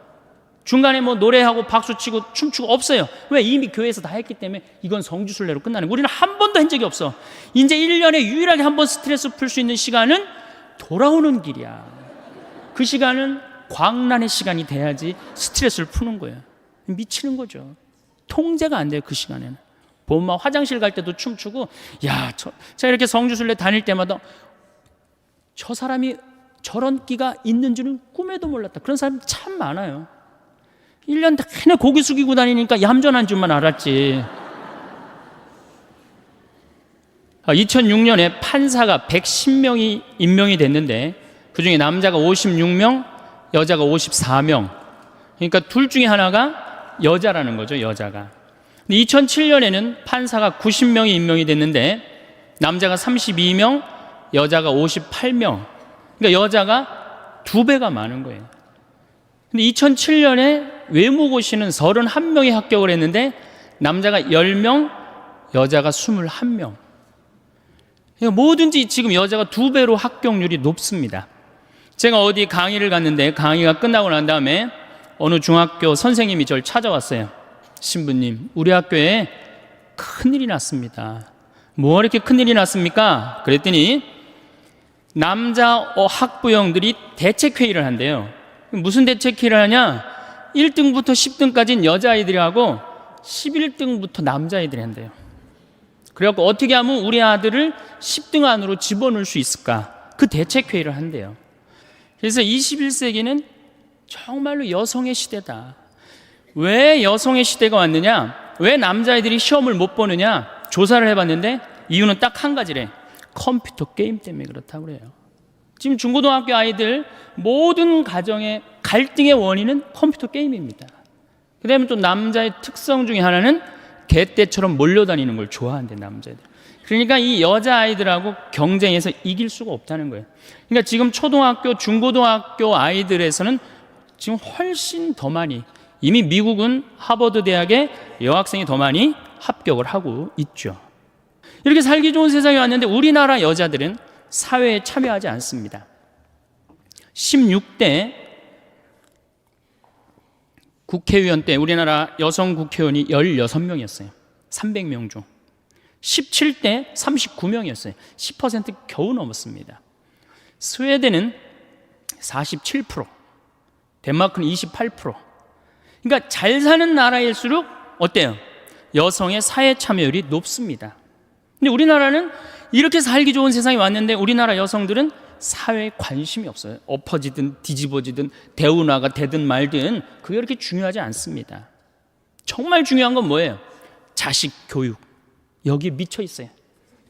중간에 뭐 노래하고 박수치고 춤추고 없어요. 왜? 이미 교회에서 다 했기 때문에 이건 성지순례로 끝나는 거예요. 우리는 한 번도 한 적이 없어. 이제 1년에 유일하게 한 번 스트레스 풀 수 있는 시간은 돌아오는 길이야. 그 시간은 광란의 시간이 돼야지 스트레스를 푸는 거예요. 미치는 거죠. 통제가 안 돼요, 그 시간에는. 보면 화장실 갈 때도 춤추고, 제가 이렇게 성지순례 다닐 때마다 저 사람이 저런 끼가 있는 줄은 꿈에도 몰랐다. 그런 사람 참 많아요. 1년 내내 고개 숙이고 다니니까 얌전한 줄만 알았지. 2006년에 판사가 110명이 임명이 됐는데 그중에 남자가 56명, 여자가 54명. 그러니까 둘 중에 하나가 여자라는 거죠, 여자가. 근데 2007년에는 판사가 90명이 임명이 됐는데 남자가 32명, 여자가 58명. 그러니까 여자가 2배가 많은 거예요. 근데 2007년에 외무고시는 31명이 합격을 했는데 남자가 10명, 여자가 21명. 그러니까 뭐든지 지금 여자가 2배로 합격률이 높습니다. 제가 어디 강의를 갔는데 강의가 끝나고 난 다음에 어느 중학교 선생님이 저를 찾아왔어요. 신부님, 우리 학교에 큰일이 났습니다. 뭐 이렇게 큰일이 났습니까? 그랬더니 남자 학부형들이 대책회의를 한대요. 무슨 대책회의를 하냐? 1등부터 10등까지는 여자아이들이 하고 11등부터 남자아이들이 한대요. 그래갖고 어떻게 하면 우리 아들을 10등 안으로 집어넣을 수 있을까? 그 대책회의를 한대요. 그래서 21세기는 정말로 여성의 시대다. 왜 여성의 시대가 왔느냐? 왜 남자애들이 시험을 못 보느냐? 조사를 해봤는데 이유는 딱 한 가지래. 컴퓨터 게임 때문에 그렇다고 그래요. 지금 중고등학교 아이들 모든 가정의 갈등의 원인은 컴퓨터 게임입니다. 그 다음에 또 남자의 특성 중에 하나는 개떼처럼 몰려다니는 걸 좋아한대, 남자애들. 그러니까 이 여자아이들하고 경쟁해서 이길 수가 없다는 거예요. 그러니까 지금 초등학교, 중고등학교 아이들에서는 지금 훨씬 더 많이, 이미 미국은 하버드 대학에 여학생이 더 많이 합격을 하고 있죠. 이렇게 살기 좋은 세상이 왔는데 우리나라 여자들은 사회에 참여하지 않습니다. 16대 국회의원 때 우리나라 여성 국회의원이 16명이었어요. 300명 중. 17대 39명이었어요. 10% 겨우 넘었습니다. 스웨덴은 47%, 덴마크는 28%. 그러니까 잘 사는 나라일수록 어때요? 여성의 사회 참여율이 높습니다. 근데 우리나라는 이렇게 살기 좋은 세상이 왔는데 우리나라 여성들은 사회에 관심이 없어요. 엎어지든 뒤집어지든 대운하가 되든 말든 그게 그렇게 중요하지 않습니다. 정말 중요한 건 뭐예요? 자식 교육. 여기에 미쳐 있어요.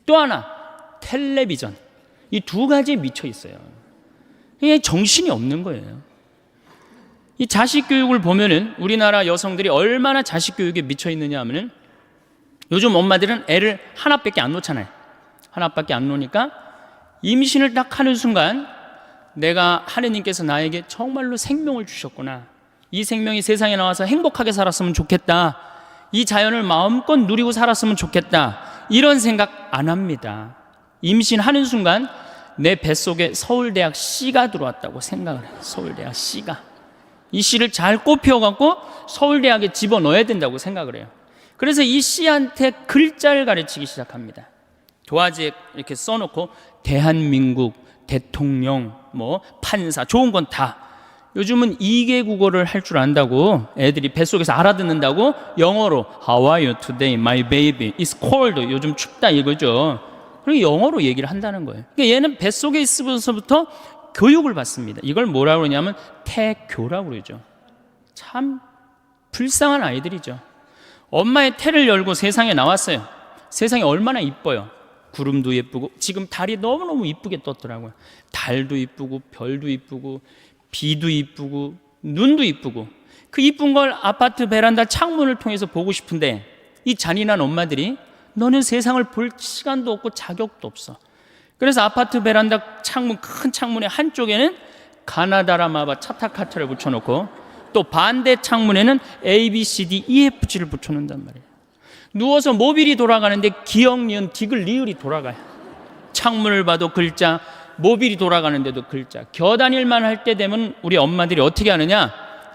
또 하나, 텔레비전. 이 두 가지에 미쳐 있어요. 이게 정신이 없는 거예요. 이 자식 교육을 보면은 우리나라 여성들이 얼마나 자식 교육에 미쳐 있느냐 하면은 요즘 엄마들은 애를 하나밖에 안 놓잖아요. 하나밖에 안 놓으니까 임신을 딱 하는 순간 내가 하느님께서 나에게 정말로 생명을 주셨구나. 이 생명이 세상에 나와서 행복하게 살았으면 좋겠다. 이 자연을 마음껏 누리고 살았으면 좋겠다. 이런 생각 안 합니다. 임신하는 순간 내 뱃속에 서울대학 C가 들어왔다고 생각을 해요. 서울대학 C가. 이 C를 잘 꼽혀갖고 서울대학에 집어넣어야 된다고 생각을 해요. 그래서 이 C한테 글자를 가르치기 시작합니다. 도화지에 이렇게 써놓고 대한민국 대통령, 뭐 판사, 좋은 건 다. 요즘은 2개 국어를 할 줄 안다고 애들이 뱃속에서 알아듣는다고 영어로 How are you today, my baby? It's cold. 요즘 춥다 이거죠. 그리고 영어로 얘기를 한다는 거예요. 그러니까 얘는 뱃속에 있으면서부터 교육을 받습니다. 이걸 뭐라고 그러냐면 태교라고 그러죠. 참 불쌍한 아이들이죠. 엄마의 태를 열고 세상에 나왔어요. 세상이 얼마나 이뻐요. 구름도 예쁘고, 지금 달이 너무너무 이쁘게 떴더라고요. 달도 이쁘고 별도 이쁘고 비도 이쁘고 눈도 이쁘고, 그 이쁜 걸 아파트 베란다 창문을 통해서 보고 싶은데 이 잔인한 엄마들이 너는 세상을 볼 시간도 없고 자격도 없어. 그래서 아파트 베란다 창문, 큰 창문의 한쪽에는 가나다라마바 차타카타를 붙여놓고 또 반대 창문에는 A, B, C, D, E, F, G를 붙여놓는단 말이에요. 누워서 모빌이 돌아가는데 기역, 니은, 디귿, 리을이 돌아가요. 창문을 봐도 글자, 모빌이 돌아가는데도 글자. 겨다닐만 할 때 되면 우리 엄마들이 어떻게 하느냐?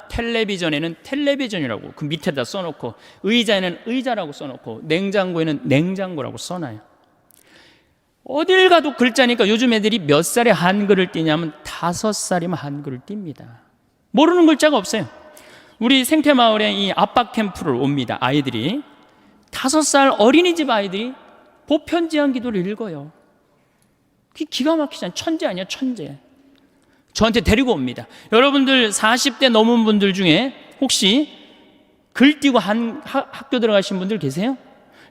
텔레비전에는 텔레비전이라고 그 밑에다 써놓고, 의자에는 의자라고 써놓고, 냉장고에는 냉장고라고 써놔요. 어딜 가도 글자니까 요즘 애들이 몇 살에 한글을 띄냐면 5살이면 한글을 띱니다. 모르는 글자가 없어요. 우리 생태마을에 이 아빠 캠프를 옵니다. 아이들이 5살 어린이집 아이들이 보편지한 기도를 읽어요. 그게 기가 막히잖아요. 천재 아니야, 천재. 저한테 데리고 옵니다. 여러분들 40대 넘은 분들 중에 혹시 글 띄고 학교 들어가신 분들 계세요?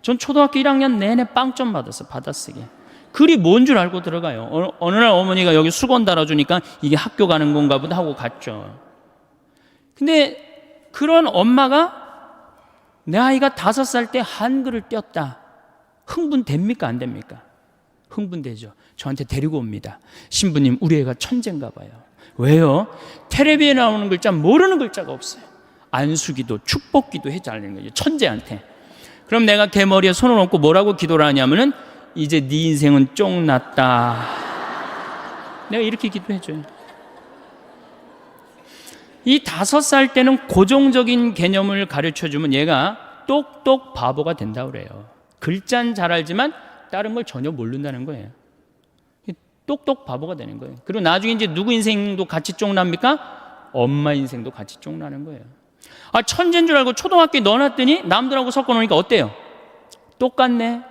전 초등학교 1학년 내내 빵점 받았어요. 받아쓰기. 글이 뭔 줄 알고 들어가요. 어느 날 어머니가 여기 수건 달아주니까 이게 학교 가는 건가 보다 하고 갔죠. 근데 그런 엄마가 내 아이가 5살 때 한글을 띄었다. 흥분됩니까? 안 됩니까? 흥분되죠. 저한테 데리고 옵니다. 신부님, 우리 애가 천재인가 봐요. 왜요? 텔레비에 나오는 글자 모르는 글자가 없어요. 안수기도 축복기도 해달라는 거죠. 천재한테. 그럼 내가 걔 머리에 손을 얹고 뭐라고 기도를 하냐면은 이제 네 인생은 쫑났다. 내가 이렇게 기도해줘요. 이 5살 때는 고정적인 개념을 가르쳐주면 얘가 똑똑 바보가 된다고 그래요. 글자는 잘 알지만 다른 걸 전혀 모른다는 거예요. 똑똑 바보가 되는 거예요. 그리고 나중에 이제 누구 인생도 같이 쫑납니까? 엄마 인생도 같이 쫑나는 거예요. 아, 천재인 줄 알고 초등학교에 넣어놨더니 남들하고 섞어놓으니까 어때요? 똑같네.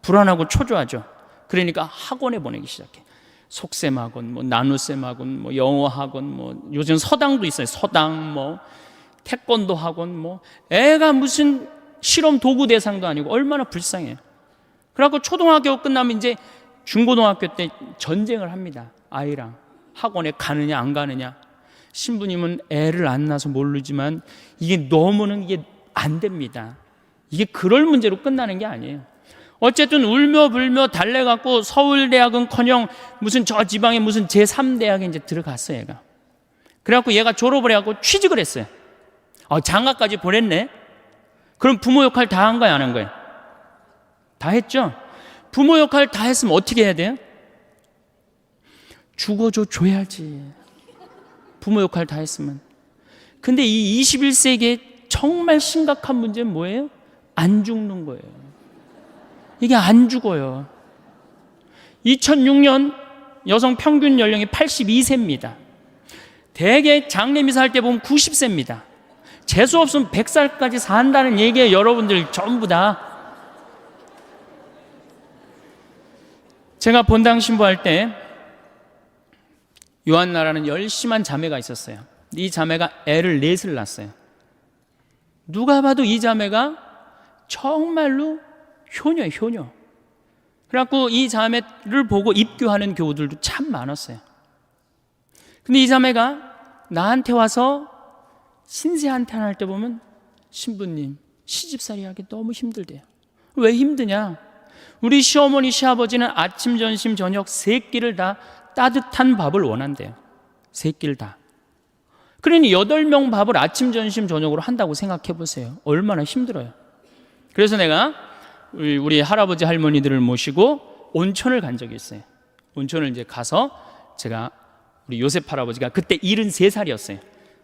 불안하고 초조하죠. 그러니까 학원에 보내기 시작해. 속셈 학원, 뭐 나눗셈 학원, 뭐 영어 학원, 뭐 요즘 서당도 있어요. 서당, 뭐 태권도 학원, 뭐 애가 무슨 실험 도구 대상도 아니고 얼마나 불쌍해요. 그래갖고 초등학교 끝나면 이제 중고등학교 때 전쟁을 합니다. 아이랑 학원에 가느냐 안 가느냐. 신부님은 애를 안 낳아서 모르지만 이게 너무는 이게 안 됩니다. 이게 그럴 문제로 끝나는 게 아니에요. 어쨌든 울며 불며 달래갖고 서울대학은커녕 무슨 저 지방에 무슨 제3대학에 이제 들어갔어요, 얘가. 그래갖고 얘가 졸업을 해갖고 취직을 했어요. 장가까지 보냈네. 그럼 부모 역할 다 한 거야, 안 한 거야? 다 했죠? 부모 역할 다 했으면 어떻게 해야 돼요? 줘야지. 부모 역할 다 했으면. 근데 이 21세기에 정말 심각한 문제는 뭐예요? 안 죽는 거예요. 이게 안 죽어요. 2006년 여성 평균 연령이 82세입니다. 대개 장례미사 할 때 보면 90세입니다. 재수 없으면 100살까지 산다는 얘기예요. 여러분들 전부 다. 제가 본당 신부할 때 요한나라는 열심한 자매가 있었어요. 이 자매가 애를 4을 낳았어요. 누가 봐도 이 자매가 정말로 효녀예요, 효녀. 그래갖고 이 자매를 보고 입교하는 교우들도 참 많았어요. 근데 이 자매가 나한테 와서 신세한테 할 때 보면 신부님, 시집살이 하기 너무 힘들대요. 왜 힘드냐? 우리 시어머니, 시아버지는 아침, 점심, 저녁 3끼를 다 따뜻한 밥을 원한대요. 3끼를 다. 그러니 8명 밥을 아침, 점심, 저녁으로 한다고 생각해 보세요. 얼마나 힘들어요. 그래서 내가 우리 할아버지, 할머니들을 모시고 온천을 간 적이 있어요. 온천을 이제 가서 제가 우리 요셉 할아버지가 그때 73살이었어요.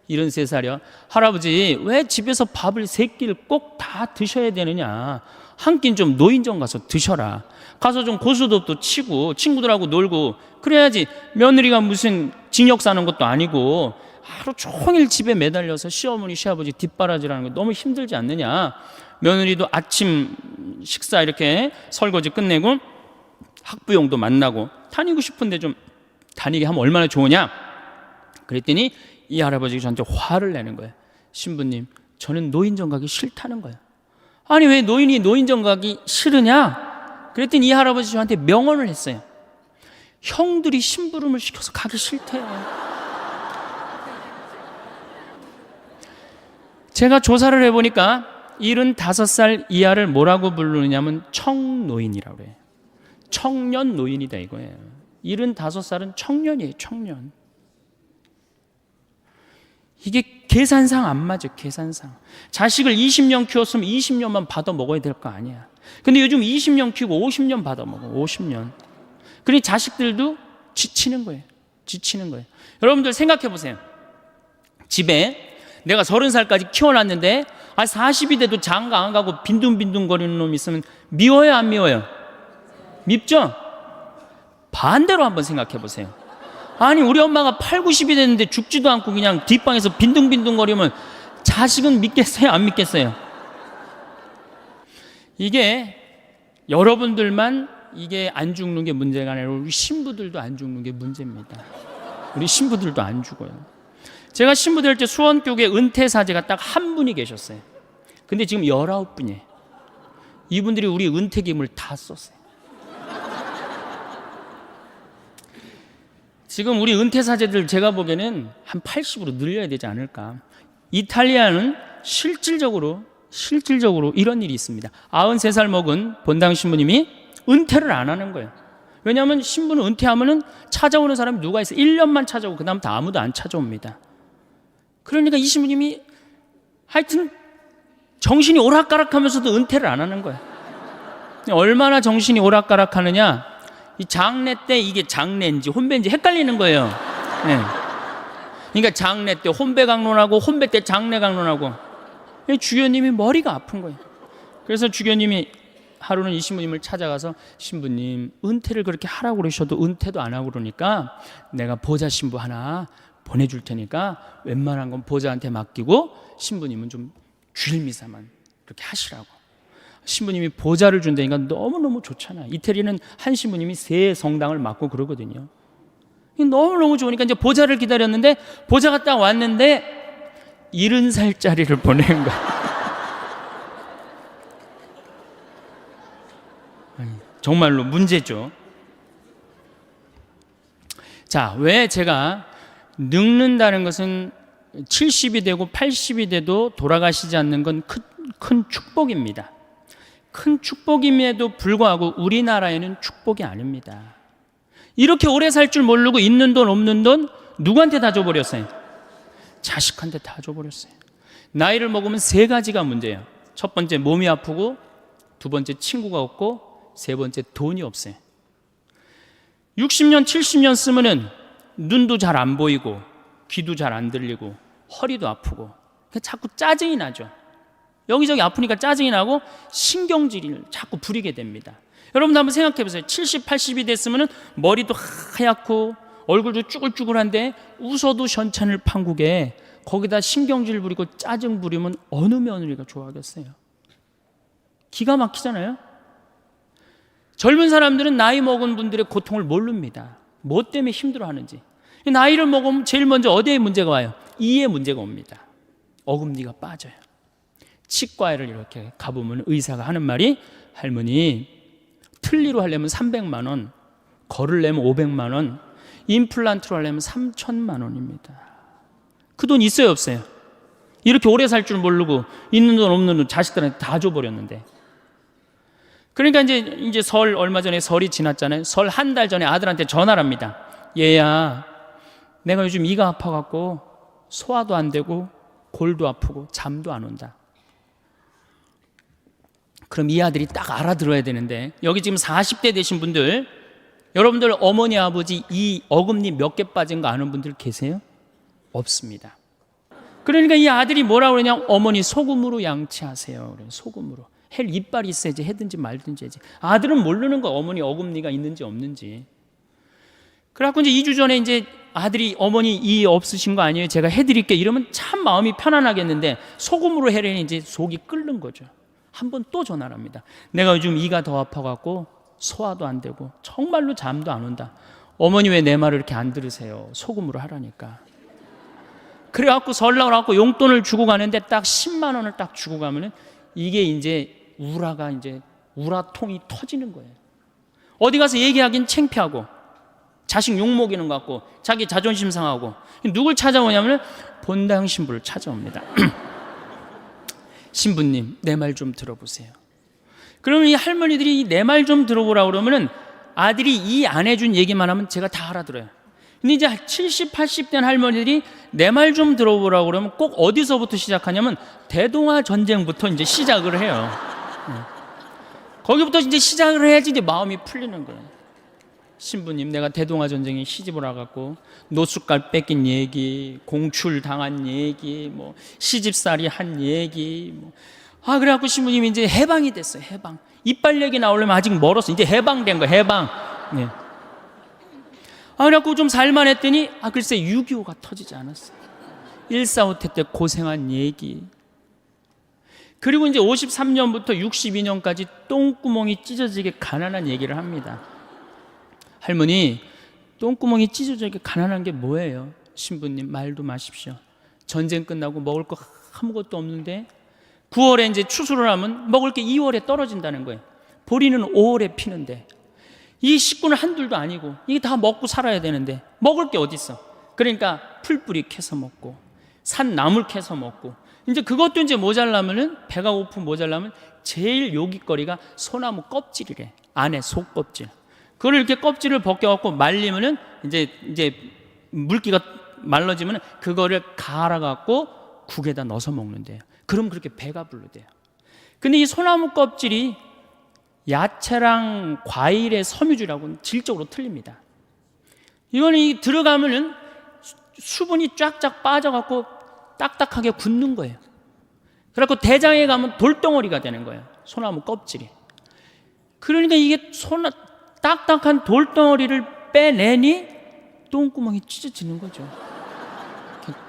73살이요. 할아버지, 왜 집에서 밥을 3끼를 꼭 다 드셔야 되느냐? 한 끼는 좀 노인정 가서 드셔라. 가서 좀 고수톱도 치고 친구들하고 놀고 그래야지. 며느리가 무슨 징역 사는 것도 아니고 하루 종일 집에 매달려서 시어머니 시아버지 뒷바라지라는 게 너무 힘들지 않느냐. 며느리도 아침 식사 이렇게 설거지 끝내고 학부형도 만나고 다니고 싶은데 좀 다니게 하면 얼마나 좋으냐. 그랬더니 이 할아버지가 저한테 화를 내는 거예요. 신부님, 저는 노인정 가기 싫다는 거예요. 아니 왜 노인이 노인정 가기 싫으냐? 그랬더니 이 할아버지 저한테 명언을 했어요. 형들이 심부름을 시켜서 가기 싫대요. 제가 조사를 해보니까 75살 이하를 뭐라고 부르느냐면 청노인이라고 그래요. 청년 노인이다 이거예요. 75살은 청년이에요. 청년. 이게 계산상 안 맞아. 계산상. 자식을 20년 키웠으면 20년만 받아 먹어야 될 거 아니야. 근데 요즘 20년 키우고 50년 받아 먹어. 50년. 그러니 자식들도 지치는 거예요. 지치는 거예요. 여러분들 생각해 보세요. 집에 내가 30살까지 키워놨는데 40이 돼도 장가 안 가고 빈둥빈둥 거리는 놈이 있으면 미워요, 안 미워요? 밉죠? 반대로 한번 생각해 보세요. 아니 우리 엄마가 8, 90이 됐는데 죽지도 않고 그냥 뒷방에서 빈둥빈둥 거리면 자식은 믿겠어요, 안 믿겠어요? 이게 여러분들만 이게 안 죽는 게 문제가 아니라 우리 신부들도 안 죽는 게 문제입니다. 우리 신부들도 안 죽어요. 제가 신부 될 때 수원교회 은퇴사제가 딱 한 분이 계셨어요. 근데 지금 19분이에요. 이분들이 우리 은퇴금을 다 썼어요. 지금 우리 은퇴사제들 제가 보기에는 한 80으로 늘려야 되지 않을까. 이탈리아는 실질적으로 이런 일이 있습니다. 93살 먹은 본당 신부님이 은퇴를 안 하는 거예요. 왜냐하면 신부는 은퇴하면은 찾아오는 사람이 누가 있어요? 1년만 찾아오고 그 다음부터 아무도 안 찾아옵니다. 그러니까 이 신부님이 하여튼 정신이 오락가락하면서도 은퇴를 안 하는 거예요. 얼마나 정신이 오락가락하느냐. 이 장례 때 이게 장례인지 혼배인지 헷갈리는 거예요. 네. 그러니까 장례 때 혼배 강론하고 혼배 때 장례 강론하고 주교님이 머리가 아픈 거예요. 그래서 주교님이 하루는 이 신부님을 찾아가서 신부님 은퇴를 그렇게 하라고 그러셔도 은퇴도 안 하고 그러니까 내가 보좌 신부 하나 보내줄 테니까 웬만한 건 보좌한테 맡기고 신부님은 좀 주일 미사만 그렇게 하시라고. 신부님이 보좌를 준다니까 너무너무 좋잖아. 이태리는 한 신부님이 3성당을 맡고 그러거든요. 너무너무 좋으니까 이제 보좌를 기다렸는데 보좌가 딱 왔는데 70살짜리를 보낸 거야. 정말로 문제죠. 자, 왜 제가 늙는다는 것은 70이 되고 80이 돼도 돌아가시지 않는 건 큰 축복입니다. 큰 축복임에도 불구하고 우리나라에는 축복이 아닙니다. 이렇게 오래 살 줄 모르고 있는 돈 없는 돈 누구한테 다 줘버렸어요? 자식한테 다 줘버렸어요. 나이를 먹으면 3가지가 문제예요. 첫 번째 몸이 아프고, 두 번째 친구가 없고, 세 번째 돈이 없어요. 60년 70년 쓰면은 눈도 잘 안 보이고 귀도 잘 안 들리고 허리도 아프고 자꾸 짜증이 나죠. 여기저기 아프니까 짜증이 나고 신경질을 자꾸 부리게 됩니다. 여러분도 한번 생각해 보세요. 70, 80이 됐으면 머리도 하얗고 얼굴도 쭈글쭈글한데 웃어도 현찬을 판국에 거기다 신경질 부리고 짜증 부리면 어느 며느리가 좋아하겠어요? 기가 막히잖아요. 젊은 사람들은 나이 먹은 분들의 고통을 모릅니다. 뭐 때문에 힘들어하는지. 나이를 먹으면 제일 먼저 어디에 문제가 와요? 이에 문제가 옵니다. 어금니가 빠져요. 치과를 이렇게 가보면 의사가 하는 말이 할머니 틀니로 하려면 300만 원, 걸으려면 500만 원, 임플란트로 하려면 3천만 원입니다. 그 돈 있어요 없어요? 이렇게 오래 살 줄 모르고 있는 돈 없는 돈 자식들한테 다 줘버렸는데. 그러니까 이제 설 얼마 전에 설이 지났잖아요. 설 한 달 전에 아들한테 전화를 합니다. 얘야, 내가 요즘 이가 아파갖고 소화도 안 되고 골도 아프고 잠도 안 온다. 그럼 이 아들이 딱 알아들어야 되는데, 여기 지금 40대 되신 분들, 여러분들 어머니 아버지 이 어금니 몇 개 빠진 거 아는 분들 계세요? 없습니다. 그러니까 이 아들이 뭐라고 그러냐, 어머니 소금으로 양치하세요. 소금으로. 헬 이빨이 있어야지 해든지 말든지 해야지. 아들은 모르는 거, 어머니 어금니가 있는지 없는지. 그래갖고 이제 2주 전에 이제 아들이 어머니 이 없으신 거 아니에요? 제가 해드릴게. 이러면 참 마음이 편안하겠는데 소금으로 해려니 이제 속이 끓는 거죠. 한 번 또 전화를 합니다. 내가 요즘 이가 더 아파갖고 소화도 안 되고 정말로 잠도 안 온다. 어머니 왜 내 말을 이렇게 안 들으세요? 소금으로 하라니까. 그래갖고 설날을 갖고 용돈을 주고 가는데 딱 10만 원을 딱 주고 가면은 이게 이제 우라통이 터지는 거예요. 어디 가서 얘기하긴 창피하고 자식 욕먹이는 것 같고 자기 자존심 상하고. 누굴 찾아오냐면 본당 신부를 찾아옵니다. 신부님, 내 말 좀 들어보세요. 그러면 이 할머니들이 내 말 좀 들어보라고 그러면은 아들이 이 안 해준 얘기만 하면 제가 다 알아들어요. 근데 이제 70, 80된 할머니들이 내 말 좀 들어보라고 그러면 꼭 어디서부터 시작하냐면 대동아 전쟁부터 이제 시작을 해요. 거기부터 이제 시작을 해야지 이제 마음이 풀리는 거예요. 신부님, 내가 대동아 전쟁에 시집을 와갖고 노숙갈 뺏긴 얘기, 공출 당한 얘기, 뭐 시집살이 한 얘기, 그래갖고 신부님이 이제 해방이 됐어요. 해방. 이빨 얘기 나오려면 아직 멀었어. 이제 해방된 거예요. 해방. 네. 그래갖고 좀 살만했더니 글쎄 6.25가 터지지 않았어요. 1.45 때 고생한 얘기. 그리고 이제 53년부터 62년까지 똥구멍이 찢어지게 가난한 얘기를 합니다. 할머니, 똥구멍이 찢어지게 가난한 게 뭐예요? 신부님, 말도 마십시오. 전쟁 끝나고 먹을 거 아무것도 없는데 9월에 이제 추수를 하면 먹을 게 2월에 떨어진다는 거예요. 보리는 5월에 피는데 이 식구는 한둘도 아니고 이게 다 먹고 살아야 되는데 먹을 게 어디 있어? 그러니까 풀뿌리 캐서 먹고 산 나물 캐서 먹고 이제 그것도 이제 모자라면은 배가 고프 모자라면 제일 요깃거리가 소나무 껍질이래. 안에 속껍질. 그걸 이렇게 껍질을 벗겨갖고 말리면은 이제 물기가 말라지면은 그거를 갈아갖고 국에다 넣어서 먹는데요. 그럼 그렇게 배가 부르대요. 근데 이 소나무 껍질이 야채랑 과일의 섬유질하고는 질적으로 틀립니다. 이거는 들어가면은 수분이 쫙쫙 빠져갖고 딱딱하게 굳는 거예요. 그래갖고 대장에 가면 돌덩어리가 되는 거예요. 소나무 껍질이. 그러니까 이게 딱딱한 돌덩어리를 빼내니 똥구멍이 찢어지는 거죠.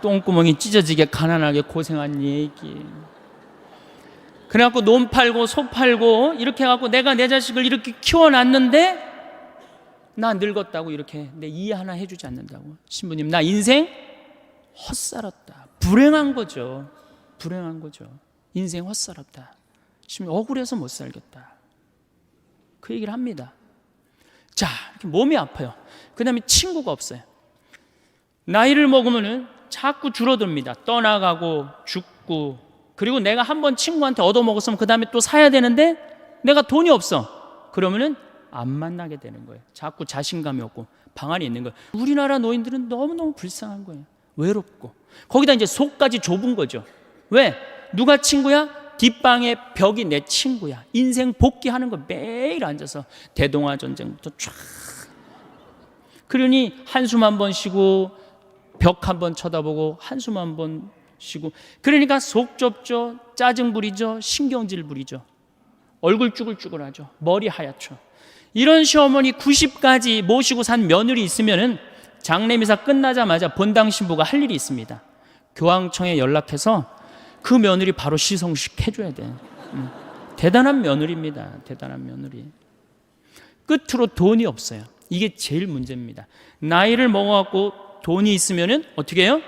똥구멍이 찢어지게 가난하게 고생한 얘기. 그래갖고 논 팔고 소 팔고 이렇게 해갖고 내가 내 자식을 이렇게 키워놨는데 나 늙었다고 이렇게 내 이해 하나 해주지 않는다고. 신부님, 나 인생 헛살았다. 불행한 거죠. 불행한 거죠. 인생 헛살았다. 신부님, 억울해서 못 살겠다. 그 얘기를 합니다. 자, 이렇게 몸이 아파요. 그 다음에 친구가 없어요. 나이를 먹으면은 자꾸 줄어듭니다. 떠나가고 죽고. 그리고 내가 한번 친구한테 얻어먹었으면 그 다음에 또 사야 되는데 내가 돈이 없어. 그러면은 안 만나게 되는 거예요. 자꾸 자신감이 없고 방 안에 있는 거예요. 우리나라 노인들은 너무너무 불쌍한 거예요. 외롭고. 거기다 이제 속까지 좁은 거죠. 왜? 누가 친구야? 뒷방에 벽이 내 친구야. 인생 복귀하는 거 매일 앉아서 대동아 전쟁부터 쫙. 그러니 한숨 한 번 쉬고 벽 한 번 쳐다보고 한숨 한 번 쉬고. 그러니까 속 좁죠. 짜증 부리죠. 신경질 부리죠. 얼굴 쭈글쭈글하죠. 머리 하얗죠. 이런 시어머니 90까지 모시고 산 며느리 있으면은 장례미사 끝나자마자 본당 신부가 할 일이 있습니다. 교황청에 연락해서 그 며느리 바로 시성식 해줘야 돼. 대단한 며느리입니다. 대단한 며느리. 끝으로 돈이 없어요. 이게 제일 문제입니다. 나이를 먹어갖고 돈이 있으면은 어떻게 해요?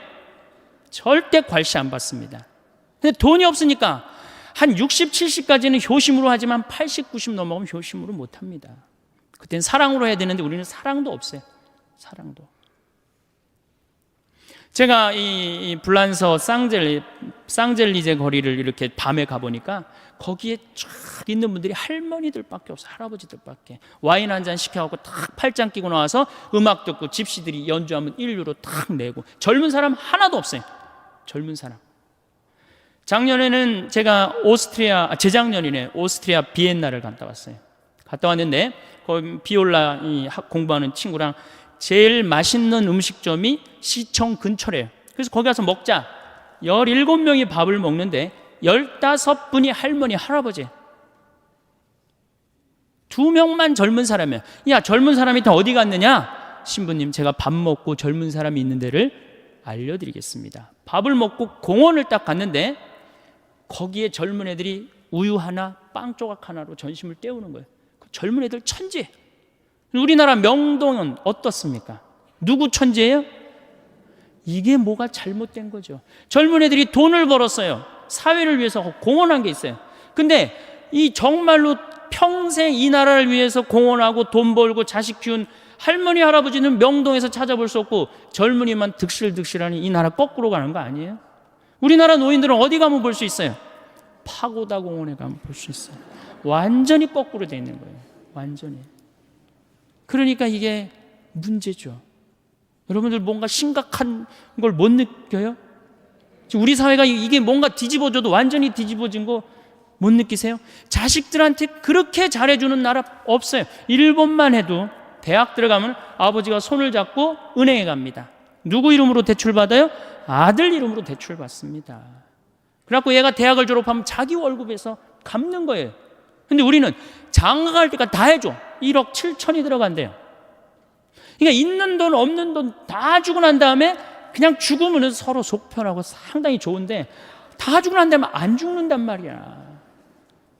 절대 괄시 안 받습니다. 근데 돈이 없으니까 한 60, 70까지는 효심으로 하지만 80, 90 넘어가면 효심으로 못합니다. 그때는 사랑으로 해야 되는데 우리는 사랑도 없어요. 사랑도. 제가 이 불란서 쌍젤리제 거리를 이렇게 밤에 가보니까 거기에 쫙 있는 분들이 할머니들밖에 없어요. 할아버지들밖에. 와인 한 잔 시켜갖고 탁 팔짱 끼고 나와서 음악 듣고 집시들이 연주하면 1유로 탁 내고. 젊은 사람 하나도 없어요. 젊은 사람. 작년에는 제가 재작년이네. 오스트리아 비엔나를 갔다 왔어요. 갔다 왔는데 거기 비올라 공부하는 친구랑 제일 맛있는 음식점이 시청 근처래요. 그래서 거기 가서 먹자. 17명이 밥을 먹는데 15분이 할머니, 할아버지. 2명만 젊은 사람이야. 야, 젊은 사람이 다 어디 갔느냐? 신부님, 제가 밥 먹고 젊은 사람이 있는 데를 알려드리겠습니다. 밥을 먹고 공원을 딱 갔는데 거기에 젊은 애들이 우유 하나, 빵 조각 하나로 전심을 때우는 거예요. 그 젊은 애들 천재. 우리나라 명동은 어떻습니까? 누구 천재예요? 이게 뭐가 잘못된 거죠. 젊은 애들이 돈을 벌었어요. 사회를 위해서 공헌한 게 있어요. 근데 이 정말로 평생 이 나라를 위해서 공헌하고 돈 벌고 자식 키운 할머니 할아버지는 명동에서 찾아볼 수 없고 젊은이만 득실득실하니 이 나라 거꾸로 가는 거 아니에요? 우리나라 노인들은 어디 가면 볼 수 있어요? 파고다 공원에 가면 볼 수 있어요. 완전히 거꾸로 돼 있는 거예요. 완전히. 그러니까 이게 문제죠. 여러분들 뭔가 심각한 걸 못 느껴요? 우리 사회가 이게 뭔가 뒤집어져도 완전히 뒤집어진 거 못 느끼세요? 자식들한테 그렇게 잘해주는 나라 없어요. 일본만 해도 대학 들어가면 아버지가 손을 잡고 은행에 갑니다. 누구 이름으로 대출 받아요? 아들 이름으로 대출 받습니다. 그래갖고 얘가 대학을 졸업하면 자기 월급에서 갚는 거예요. 근데 우리는 장가 갈 때까지 다 해줘. 1억 7천이 들어간대요. 그러니까 있는 돈 없는 돈 다 주고 난 다음에 그냥 죽으면 서로 속 편하고 상당히 좋은데 다 주고 난 다음에 안 죽는단 말이야.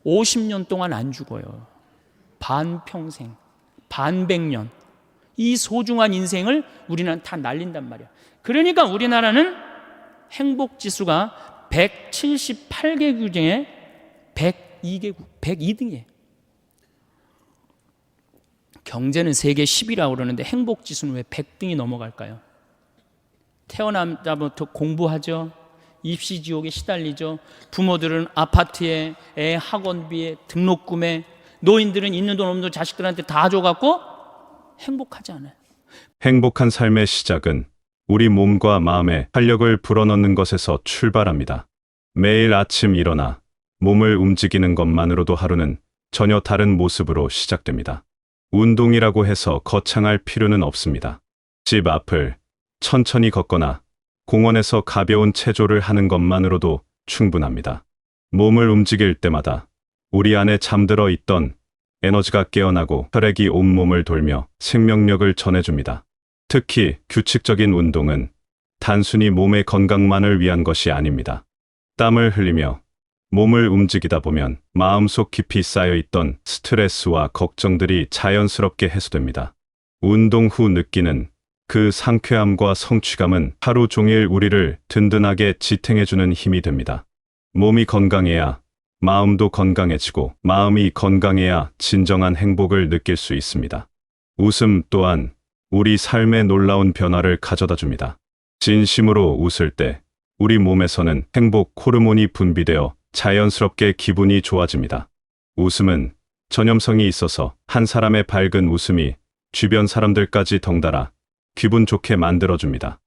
50년 동안 안 죽어요. 반평생, 반백년. 이 소중한 인생을 우리는 다 날린단 말이야. 그러니까 우리나라는 행복지수가 178개국 중에 102개국, 102등이에요. 경제는 세계 10위라고 그러는데 행복지수는 왜 100등이 넘어갈까요? 태어나자부터 공부하죠. 입시지옥에 시달리죠. 부모들은 아파트에, 애 학원비에, 등록금에, 노인들은 있는 돈 없는 돈 자식들한테 다 줘갖고 행복하지 않아요. 행복한 삶의 시작은 우리 몸과 마음에 활력을 불어넣는 것에서 출발합니다. 매일 아침 일어나 몸을 움직이는 것만으로도 하루는 전혀 다른 모습으로 시작됩니다. 운동이라고 해서 거창할 필요는 없습니다. 집 앞을 천천히 걷거나 공원에서 가벼운 체조를 하는 것만으로도 충분합니다. 몸을 움직일 때마다 우리 안에 잠들어 있던 에너지가 깨어나고 혈액이 온몸을 돌며 생명력을 전해줍니다. 특히 규칙적인 운동은 단순히 몸의 건강만을 위한 것이 아닙니다. 땀을 흘리며 몸을 움직이다 보면 마음속 깊이 쌓여있던 스트레스와 걱정들이 자연스럽게 해소됩니다. 운동 후 느끼는 그 상쾌함과 성취감은 하루 종일 우리를 든든하게 지탱해주는 힘이 됩니다. 몸이 건강해야 마음도 건강해지고 마음이 건강해야 진정한 행복을 느낄 수 있습니다. 웃음 또한 우리 삶에 놀라운 변화를 가져다 줍니다. 진심으로 웃을 때 우리 몸에서는 행복 호르몬이 분비되어 자연스럽게 기분이 좋아집니다. 웃음은 전염성이 있어서 한 사람의 밝은 웃음이 주변 사람들까지 덩달아 기분 좋게 만들어줍니다.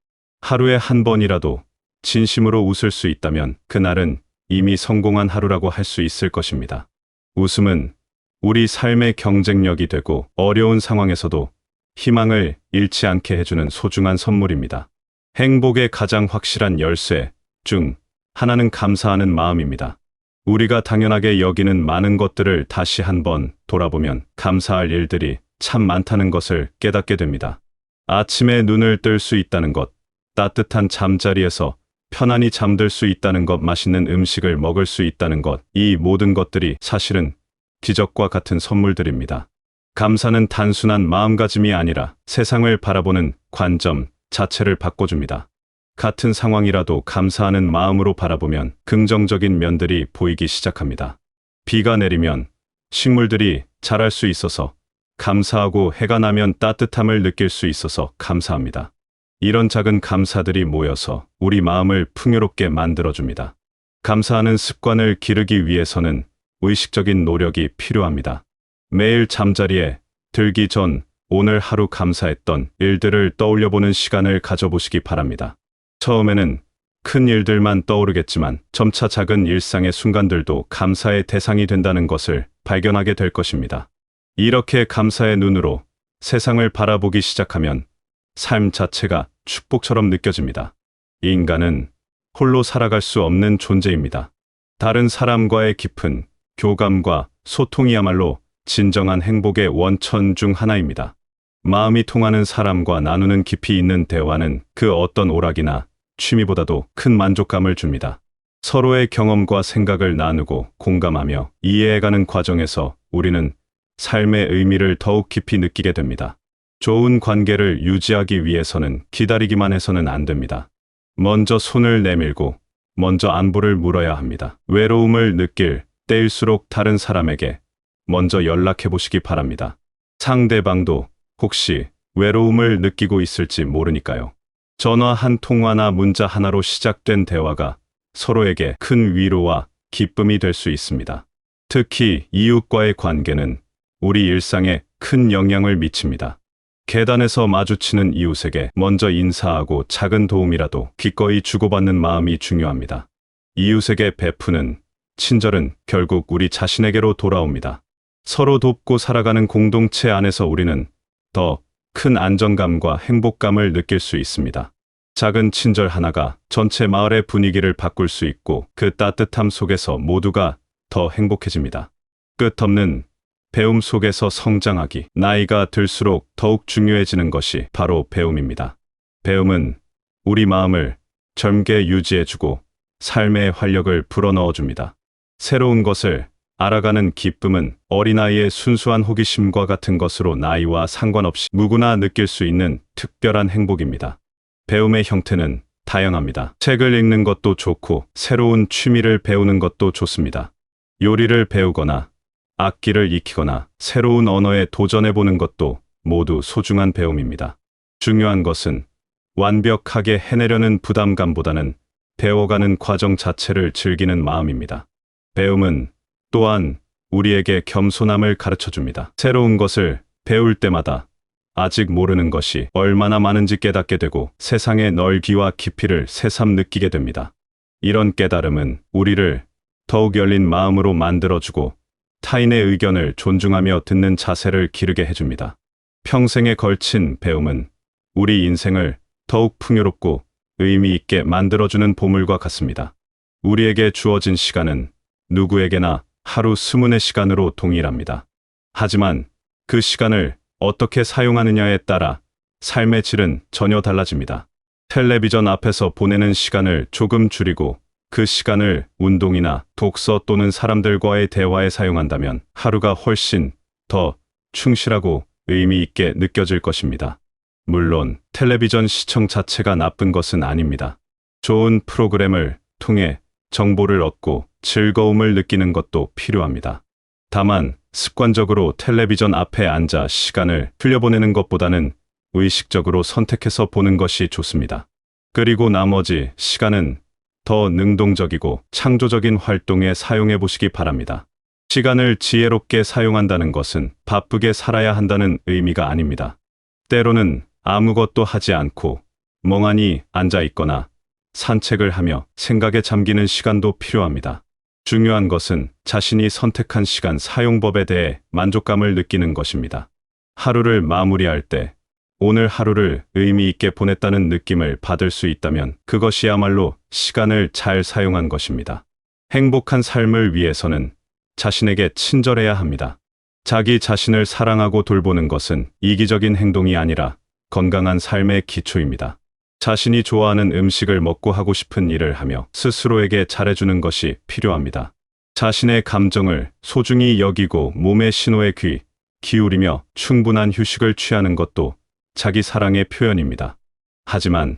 하루에 한 번이라도 진심으로 웃을 수 있다면 그날은 이미 성공한 하루라고 할 수 있을 것입니다. 웃음은 우리 삶의 경쟁력이 되고 어려운 상황에서도 희망을 잃지 않게 해주는 소중한 선물입니다. 행복의 가장 확실한 열쇠 중 하나는 감사하는 마음입니다. 우리가 당연하게 여기는 많은 것들을 다시 한번 돌아보면 감사할 일들이 참 많다는 것을 깨닫게 됩니다. 아침에 눈을 뜰 수 있다는 것, 따뜻한 잠자리에서 편안히 잠들 수 있다는 것, 맛있는 음식을 먹을 수 있다는 것, 이 모든 것들이 사실은 기적과 같은 선물들입니다. 감사는 단순한 마음가짐이 아니라 세상을 바라보는 관점 자체를 바꿔줍니다. 같은 상황이라도 감사하는 마음으로 바라보면 긍정적인 면들이 보이기 시작합니다. 비가 내리면 식물들이 자랄 수 있어서 감사하고 해가 나면 따뜻함을 느낄 수 있어서 감사합니다. 이런 작은 감사들이 모여서 우리 마음을 풍요롭게 만들어줍니다. 감사하는 습관을 기르기 위해서는 의식적인 노력이 필요합니다. 매일 잠자리에 들기 전 오늘 하루 감사했던 일들을 떠올려보는 시간을 가져보시기 바랍니다. 처음에는 큰 일들만 떠오르겠지만 점차 작은 일상의 순간들도 감사의 대상이 된다는 것을 발견하게 될 것입니다. 이렇게 감사의 눈으로 세상을 바라보기 시작하면 삶 자체가 축복처럼 느껴집니다. 인간은 홀로 살아갈 수 없는 존재입니다. 다른 사람과의 깊은 교감과 소통이야말로 진정한 행복의 원천 중 하나입니다. 마음이 통하는 사람과 나누는 깊이 있는 대화는 그 어떤 오락이나 취미보다도 큰 만족감을 줍니다. 서로의 경험과 생각을 나누고 공감하며 이해해가는 과정에서 우리는 삶의 의미를 더욱 깊이 느끼게 됩니다. 좋은 관계를 유지하기 위해서는 기다리기만 해서는 안 됩니다. 먼저 손을 내밀고 먼저 안부를 물어야 합니다. 외로움을 느낄 때일수록 다른 사람에게 먼저 연락해 보시기 바랍니다. 상대방도 혹시 외로움을 느끼고 있을지 모르니까요. 전화 한 통화나 문자 하나로 시작된 대화가 서로에게 큰 위로와 기쁨이 될 수 있습니다. 특히 이웃과의 관계는 우리 일상에 큰 영향을 미칩니다. 계단에서 마주치는 이웃에게 먼저 인사하고 작은 도움이라도 기꺼이 주고받는 마음이 중요합니다. 이웃에게 베푸는 친절은 결국 우리 자신에게로 돌아옵니다. 서로 돕고 살아가는 공동체 안에서 우리는 더 큰 안정감과 행복감을 느낄 수 있습니다. 작은 친절 하나가 전체 마을의 분위기를 바꿀 수 있고 그 따뜻함 속에서 모두가 더 행복해집니다. 끝없는 배움 속에서 성장하기, 나이가 들수록 더욱 중요해지는 것이 바로 배움입니다. 배움은 우리 마음을 젊게 유지해주고 삶의 활력을 불어넣어줍니다. 새로운 것을 알아가는 기쁨은 어린아이의 순수한 호기심과 같은 것으로 나이와 상관없이 누구나 느낄 수 있는 특별한 행복입니다. 배움의 형태는 다양합니다. 책을 읽는 것도 좋고 새로운 취미를 배우는 것도 좋습니다. 요리를 배우거나 악기를 익히거나 새로운 언어에 도전해보는 것도 모두 소중한 배움입니다. 중요한 것은 완벽하게 해내려는 부담감보다는 배워가는 과정 자체를 즐기는 마음입니다. 배움은 또한 우리에게 겸손함을 가르쳐줍니다. 새로운 것을 배울 때마다 아직 모르는 것이 얼마나 많은지 깨닫게 되고 세상의 넓기와 깊이를 새삼 느끼게 됩니다. 이런 깨달음은 우리를 더욱 열린 마음으로 만들어주고 타인의 의견을 존중하며 듣는 자세를 기르게 해줍니다. 평생에 걸친 배움은 우리 인생을 더욱 풍요롭고 의미 있게 만들어주는 보물과 같습니다. 우리에게 주어진 시간은 누구에게나 하루 20의 시간으로 동일합니다. 하지만 그 시간을 어떻게 사용하느냐에 따라 삶의 질은 전혀 달라집니다. 텔레비전 앞에서 보내는 시간을 조금 줄이고 그 시간을 운동이나 독서 또는 사람들과의 대화에 사용한다면 하루가 훨씬 더 충실하고 의미 있게 느껴질 것입니다. 물론 텔레비전 시청 자체가 나쁜 것은 아닙니다. 좋은 프로그램을 통해 정보를 얻고 즐거움을 느끼는 것도 필요합니다. 다만 습관적으로 텔레비전 앞에 앉아 시간을 흘려보내는 것보다는 의식적으로 선택해서 보는 것이 좋습니다. 그리고 나머지 시간은 더 능동적이고 창조적인 활동에 사용해 보시기 바랍니다. 시간을 지혜롭게 사용한다는 것은 바쁘게 살아야 한다는 의미가 아닙니다. 때로는 아무것도 하지 않고 멍하니 앉아 있거나 산책을 하며 생각에 잠기는 시간도 필요합니다. 중요한 것은 자신이 선택한 시간 사용법에 대해 만족감을 느끼는 것입니다. 하루를 마무리할 때 오늘 하루를 의미 있게 보냈다는 느낌을 받을 수 있다면 그것이야말로 시간을 잘 사용한 것입니다. 행복한 삶을 위해서는 자신에게 친절해야 합니다. 자기 자신을 사랑하고 돌보는 것은 이기적인 행동이 아니라 건강한 삶의 기초입니다. 자신이 좋아하는 음식을 먹고 하고 싶은 일을 하며 스스로에게 잘해주는 것이 필요합니다. 자신의 감정을 소중히 여기고 몸의 신호에 귀 기울이며 충분한 휴식을 취하는 것도 자기 사랑의 표현입니다. 하지만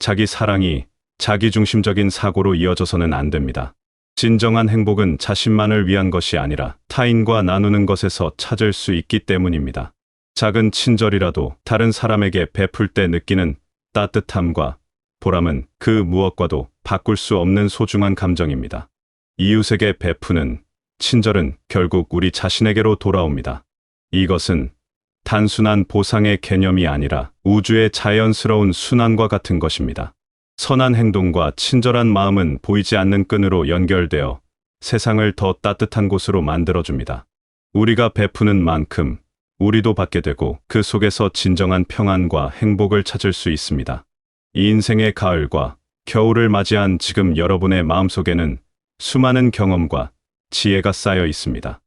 자기 사랑이 자기중심적인 사고로 이어져서는 안 됩니다. 진정한 행복은 자신만을 위한 것이 아니라 타인과 나누는 것에서 찾을 수 있기 때문입니다. 작은 친절이라도 다른 사람에게 베풀 때 느끼는 따뜻함과 보람은 그 무엇과도 바꿀 수 없는 소중한 감정입니다. 이웃에게 베푸는 친절은 결국 우리 자신에게로 돌아옵니다. 이것은 단순한 보상의 개념이 아니라 우주의 자연스러운 순환과 같은 것입니다. 선한 행동과 친절한 마음은 보이지 않는 끈으로 연결되어 세상을 더 따뜻한 곳으로 만들어줍니다. 우리가 베푸는 만큼 우리도 받게 되고 그 속에서 진정한 평안과 행복을 찾을 수 있습니다. 이 인생의 가을과 겨울을 맞이한 지금 여러분의 마음속에는 수많은 경험과 지혜가 쌓여 있습니다.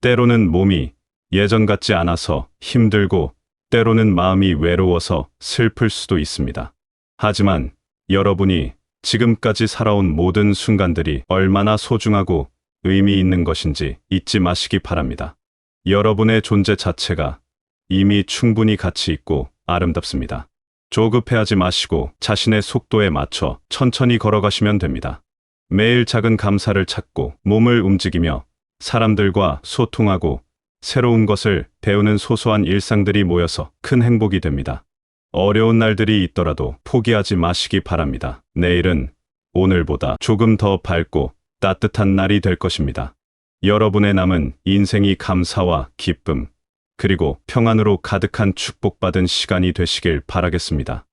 때로는 몸이 예전 같지 않아서 힘들고 때로는 마음이 외로워서 슬플 수도 있습니다. 하지만 여러분이 지금까지 살아온 모든 순간들이 얼마나 소중하고 의미 있는 것인지 잊지 마시기 바랍니다. 여러분의 존재 자체가 이미 충분히 가치 있고 아름답습니다. 조급해하지 마시고 자신의 속도에 맞춰 천천히 걸어가시면 됩니다. 매일 작은 감사를 찾고 몸을 움직이며 사람들과 소통하고 새로운 것을 배우는 소소한 일상들이 모여서 큰 행복이 됩니다. 어려운 날들이 있더라도 포기하지 마시기 바랍니다. 내일은 오늘보다 조금 더 밝고 따뜻한 날이 될 것입니다. 여러분의 남은 인생이 감사와 기쁨, 그리고 평안으로 가득한 축복받은 시간이 되시길 바라겠습니다.